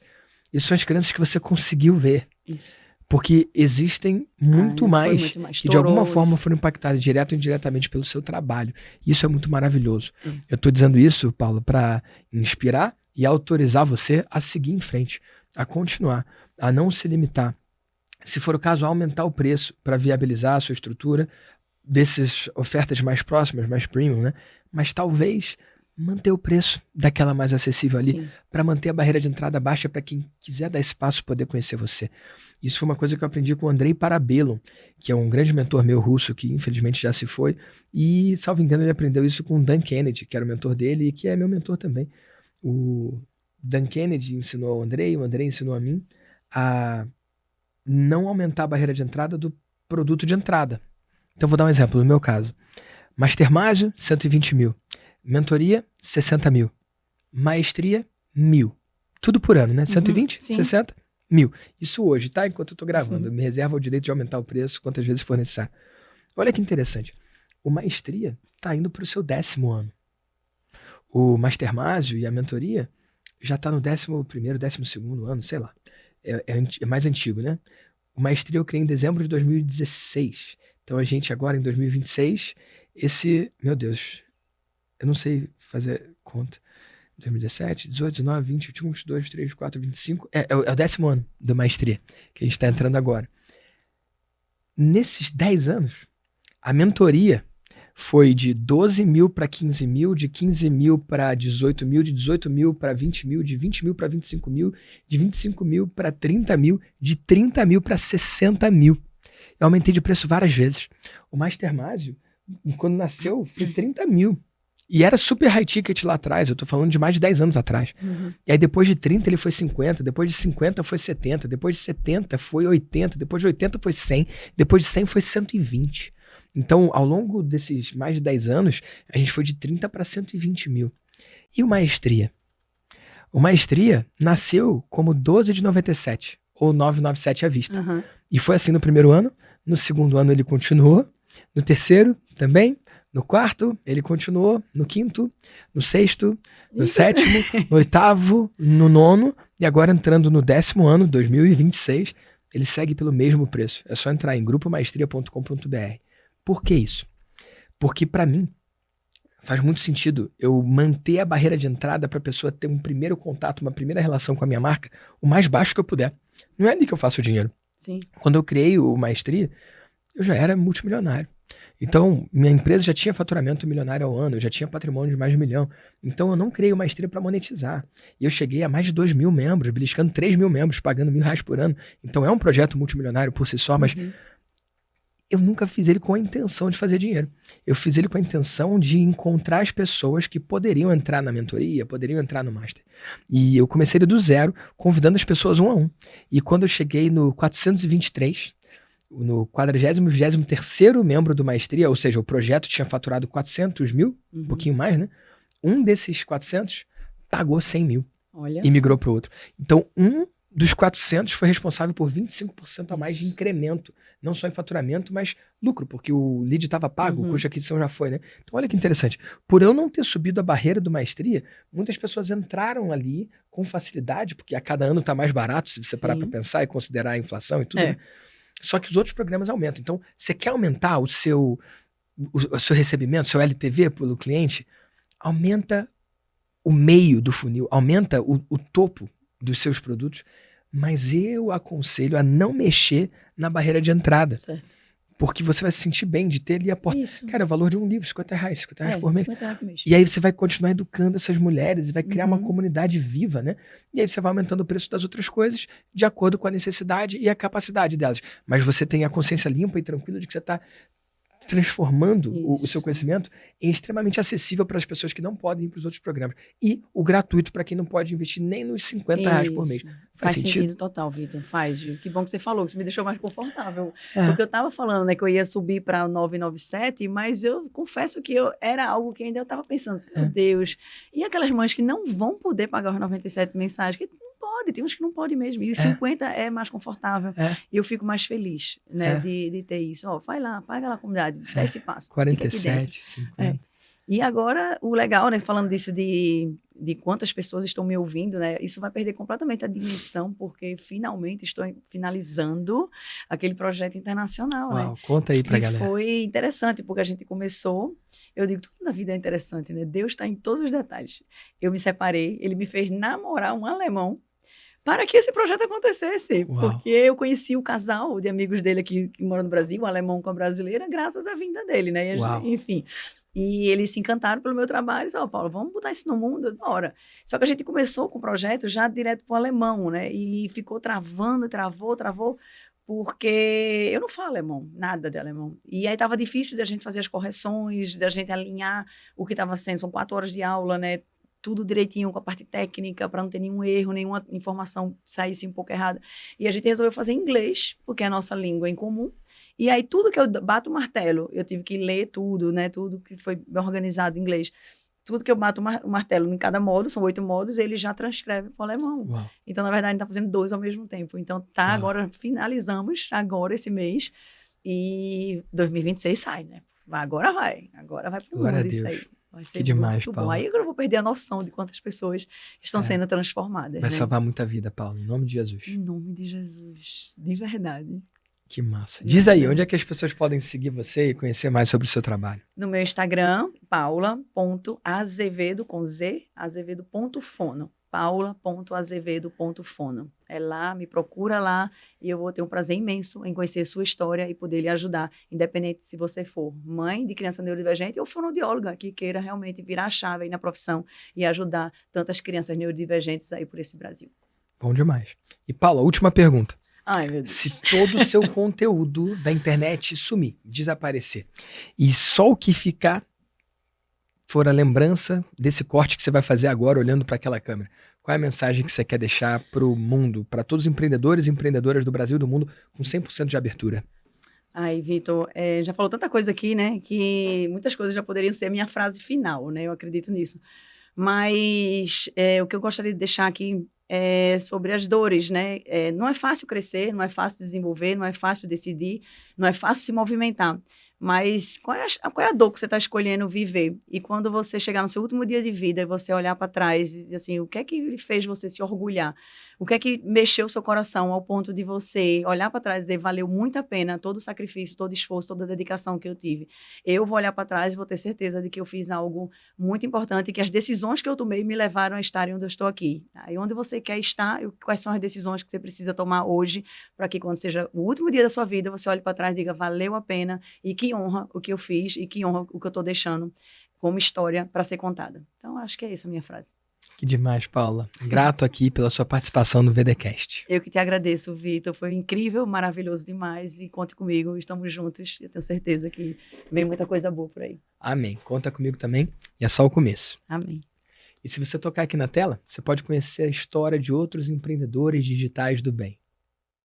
Speaker 1: isso são as crianças que você conseguiu ver.
Speaker 2: Isso.
Speaker 1: Porque existem muito mais que de alguma forma foram impactadas direto ou indiretamente pelo seu trabalho. Isso é muito maravilhoso. Eu estou dizendo isso, Paula, para inspirar e autorizar você a seguir em frente, a continuar, a não se limitar. Se for o caso, a aumentar o preço para viabilizar a sua estrutura dessas ofertas mais próximas, mais premium, né? Mas talvez manter o preço daquela mais acessível ali, para manter a barreira de entrada baixa para quem quiser dar espaço poder conhecer você. Isso foi uma coisa que eu aprendi com o Andrei Parabellum, que é um grande mentor meu russo, que infelizmente já se foi, e, salvo engano, ele aprendeu isso com o Dan Kennedy, que era o mentor dele e que é meu mentor também. O Dan Kennedy ensinou ao Andrei, o Andrei ensinou a mim a não aumentar a barreira de entrada do produto de entrada. Então vou dar um exemplo, no meu caso. Mastermásio, 120 mil. Mentoria, 60 mil. Maestria, 1.000. Tudo por ano, né? 120, 60, 1.000. Isso hoje, tá? Enquanto eu tô gravando. Eu me reservo o direito de aumentar o preço quantas vezes for necessário. Olha que interessante. O Maestria tá indo pro seu 10º ano. O Mastermásio e a mentoria já tá no 11º, 12º ano, sei lá. É mais antigo, né? O Maestria eu criei em dezembro de 2016. Então a gente agora em 2026, meu Deus, eu não sei fazer conta. 2017, 18, 19, 20, 21, 22, 23, 24, 25. É o 10º ano do Maestria, que a gente está entrando agora. Nesses 10 anos, a mentoria foi de 12 mil para 15 mil, de 15 mil para 18 mil, de 18 mil para 20 mil, de 20 mil para 25 mil, de 25 mil para 30 mil, de 30 mil para 60 mil. Eu aumentei de preço várias vezes. O Mastermásio, quando nasceu, foi 30 mil. E era super high ticket lá atrás, eu tô falando de mais de 10 anos atrás. E aí depois de 30 ele foi 50, depois de 50 foi 70, depois de 70 foi 80, depois de 80 foi 100, depois de 100 foi 120. Então, ao longo desses mais de 10 anos, a gente foi de 30 para 120 mil. E o Maestria? O Maestria nasceu como 12 de 97, ou 997 à vista. E foi assim no primeiro ano, no segundo ano ele continuou, no terceiro também, no quarto ele continuou, no quinto, no sexto, no sétimo, no oitavo, no nono, e agora entrando no 10º ano, 2026, ele segue pelo mesmo preço. É só entrar em grupomaestria.com.br. Por que isso? Porque para mim faz muito sentido eu manter a barreira de entrada para a pessoa ter um primeiro contato, uma primeira relação com a minha marca, o mais baixo que eu puder. Não é ali que eu faço o dinheiro.
Speaker 2: Sim.
Speaker 1: Quando eu criei o Maestria, eu já era multimilionário. Então, minha empresa já tinha faturamento milionário ao ano, eu já tinha patrimônio de mais de 1 milhão. Então, eu não criei o Maestria para monetizar. E eu cheguei a mais de 2 mil membros, beliscando 3 mil membros, pagando R$1.000 por ano. Então, é um projeto multimilionário por si só, mas eu nunca fiz ele com a intenção de fazer dinheiro. Eu fiz ele com a intenção de encontrar as pessoas que poderiam entrar na mentoria, poderiam entrar no Master. E eu comecei ele do zero, convidando as pessoas um a um. E quando eu cheguei no 423, no 43º membro do Maestria, ou seja, o projeto tinha faturado 400 mil, um pouquinho mais, né? Um desses 400 pagou 100 mil.
Speaker 2: Olha
Speaker 1: e migrou para o outro. Então, um dos 400 foi responsável por 25% a mais de incremento, não só em faturamento, mas lucro, porque o lead estava pago, o custo de aquisição já foi, né? Então olha que interessante, por eu não ter subido a barreira do maestria, muitas pessoas entraram ali com facilidade, porque a cada ano está mais barato, se você parar para pensar e considerar a inflação e tudo, né? Só que os outros programas aumentam. Então, você quer aumentar o seu recebimento, o seu LTV pelo cliente, aumenta o meio do funil, aumenta o topo dos seus produtos, mas eu aconselho a não mexer na barreira de entrada.
Speaker 2: Certo.
Speaker 1: Porque você vai se sentir bem de ter ali a porta.
Speaker 2: Isso.
Speaker 1: Cara, o valor de um livro, R$50 por mês.
Speaker 2: R$50 por mês.
Speaker 1: E aí você vai continuar educando essas mulheres e vai criar uma comunidade viva, né? E aí você vai aumentando o preço das outras coisas de acordo com a necessidade e a capacidade delas. Mas você tem a consciência limpa e tranquila de que você está transformando o seu conhecimento em extremamente acessível para as pessoas que não podem ir para os outros programas. E o gratuito para quem não pode investir nem nos R$50 por mês.
Speaker 2: Faz sentido total, Vitor. Faz, Gil. Que bom que você falou, que você me deixou mais confortável. Porque eu estava falando, né, que eu ia subir para 997, mas eu confesso que era algo que ainda eu estava pensando, meu Deus. E aquelas mães que não vão poder pagar os 97 mensais, que tem uns que não podem mesmo. E os 50 é mais confortável. E eu fico mais feliz, né, de ter isso. Ó, vai lá, paga lá a comunidade, dá esse passo.
Speaker 1: 47, 50.
Speaker 2: E agora, o legal, né, falando disso de quantas pessoas estão me ouvindo, né, isso vai perder completamente a dimensão, porque finalmente estou finalizando aquele projeto internacional.
Speaker 1: Uau,
Speaker 2: né?
Speaker 1: Conta aí pra galera.
Speaker 2: Foi interessante, porque a gente começou, eu digo, tudo na vida é interessante, né? Deus está em todos os detalhes. Eu me separei, ele me fez namorar um alemão, para que esse projeto acontecesse.
Speaker 1: Uau.
Speaker 2: Porque eu conheci o casal de amigos dele aqui que mora no Brasil, um alemão com a brasileira, graças à vinda dele, né? Enfim. E eles se encantaram pelo meu trabalho e disseram, Paulo, vamos botar isso no mundo? Bora. Só que a gente começou com o projeto já direto para o alemão, né? E ficou travando, travou, porque eu não falo alemão, nada de alemão. E aí estava difícil da gente fazer as correções, da gente alinhar o que estava sendo. São 4 horas de aula, né? Tudo direitinho com a parte técnica, para não ter nenhum erro, nenhuma informação saísse um pouco errada. E a gente resolveu fazer em inglês, porque é a nossa língua em comum. E aí, tudo que eu bato o martelo, eu tive que ler tudo, né? Tudo que foi organizado em inglês. Tudo que eu bato o martelo em cada módulo, são 8 módulos, ele já transcreve para o alemão.
Speaker 1: Uau.
Speaker 2: Então, na verdade, a gente está fazendo 2 ao mesmo tempo. Então, agora finalizamos, agora esse mês, e 2026 sai, né? Agora vai para o mundo isso aí. Vai ser
Speaker 1: que demais,
Speaker 2: muito
Speaker 1: Paulo.
Speaker 2: bom. Aí agora eu vou perder a noção de quantas pessoas estão sendo transformadas.
Speaker 1: Vai
Speaker 2: né?
Speaker 1: salvar muita vida, Paulo, em nome de Jesus.
Speaker 2: Em nome de Jesus, de verdade.
Speaker 1: Que massa. Diz aí, onde é que as pessoas podem seguir você e conhecer mais sobre o seu trabalho?
Speaker 2: No meu Instagram, paula.azevedo, com Z, azevedo.fono. paula.azevedo.fono. É lá, me procura lá e eu vou ter um prazer imenso em conhecer sua história e poder lhe ajudar, independente se você for mãe de criança neurodivergente ou fonoaudióloga que queira realmente virar a chave aí na profissão e ajudar tantas crianças neurodivergentes aí por esse Brasil.
Speaker 1: Bom demais. E Paula, última pergunta.
Speaker 2: Ai, meu Deus.
Speaker 1: Se todo o seu conteúdo da internet sumir, desaparecer, e só o que ficar for a lembrança desse corte que você vai fazer agora olhando para aquela câmera, qual é a mensagem que você quer deixar para o mundo, para todos os empreendedores e empreendedoras do Brasil e do mundo com 100% de abertura?
Speaker 2: Ai, Vitor, já falou tanta coisa aqui, né, que muitas coisas já poderiam ser a minha frase final, né, eu acredito nisso. Mas o que eu gostaria de deixar aqui é sobre as dores, né? Não é fácil crescer, não é fácil desenvolver, não é fácil decidir, não é fácil se movimentar. Mas qual é a dor que você está escolhendo viver? E quando você chegar no seu último dia de vida e você olhar para trás e dizer assim, o que é que fez você se orgulhar? O que é que mexeu o seu coração ao ponto de você olhar para trás e dizer, valeu muito a pena todo o sacrifício, todo o esforço, toda a dedicação que eu tive. Eu vou olhar para trás e vou ter certeza de que eu fiz algo muito importante e que as decisões que eu tomei me levaram a estar onde eu estou aqui. E onde você quer estar, quais são as decisões que você precisa tomar hoje para que quando seja o último dia da sua vida, você olhe para trás e diga, valeu a pena e que honra o que eu fiz e que honra o que eu estou deixando como história para ser contada. Então, acho que é essa a minha frase.
Speaker 1: Que demais, Paula. Grato aqui pela sua participação no VDcast.
Speaker 2: Eu que te agradeço, Vitor. Foi incrível, maravilhoso demais. E conte comigo, estamos juntos. Eu tenho certeza que vem muita coisa boa por aí.
Speaker 1: Amém. Conta comigo também. E é só o começo.
Speaker 2: Amém.
Speaker 1: E se você tocar aqui na tela, você pode conhecer a história de outros empreendedores digitais do bem.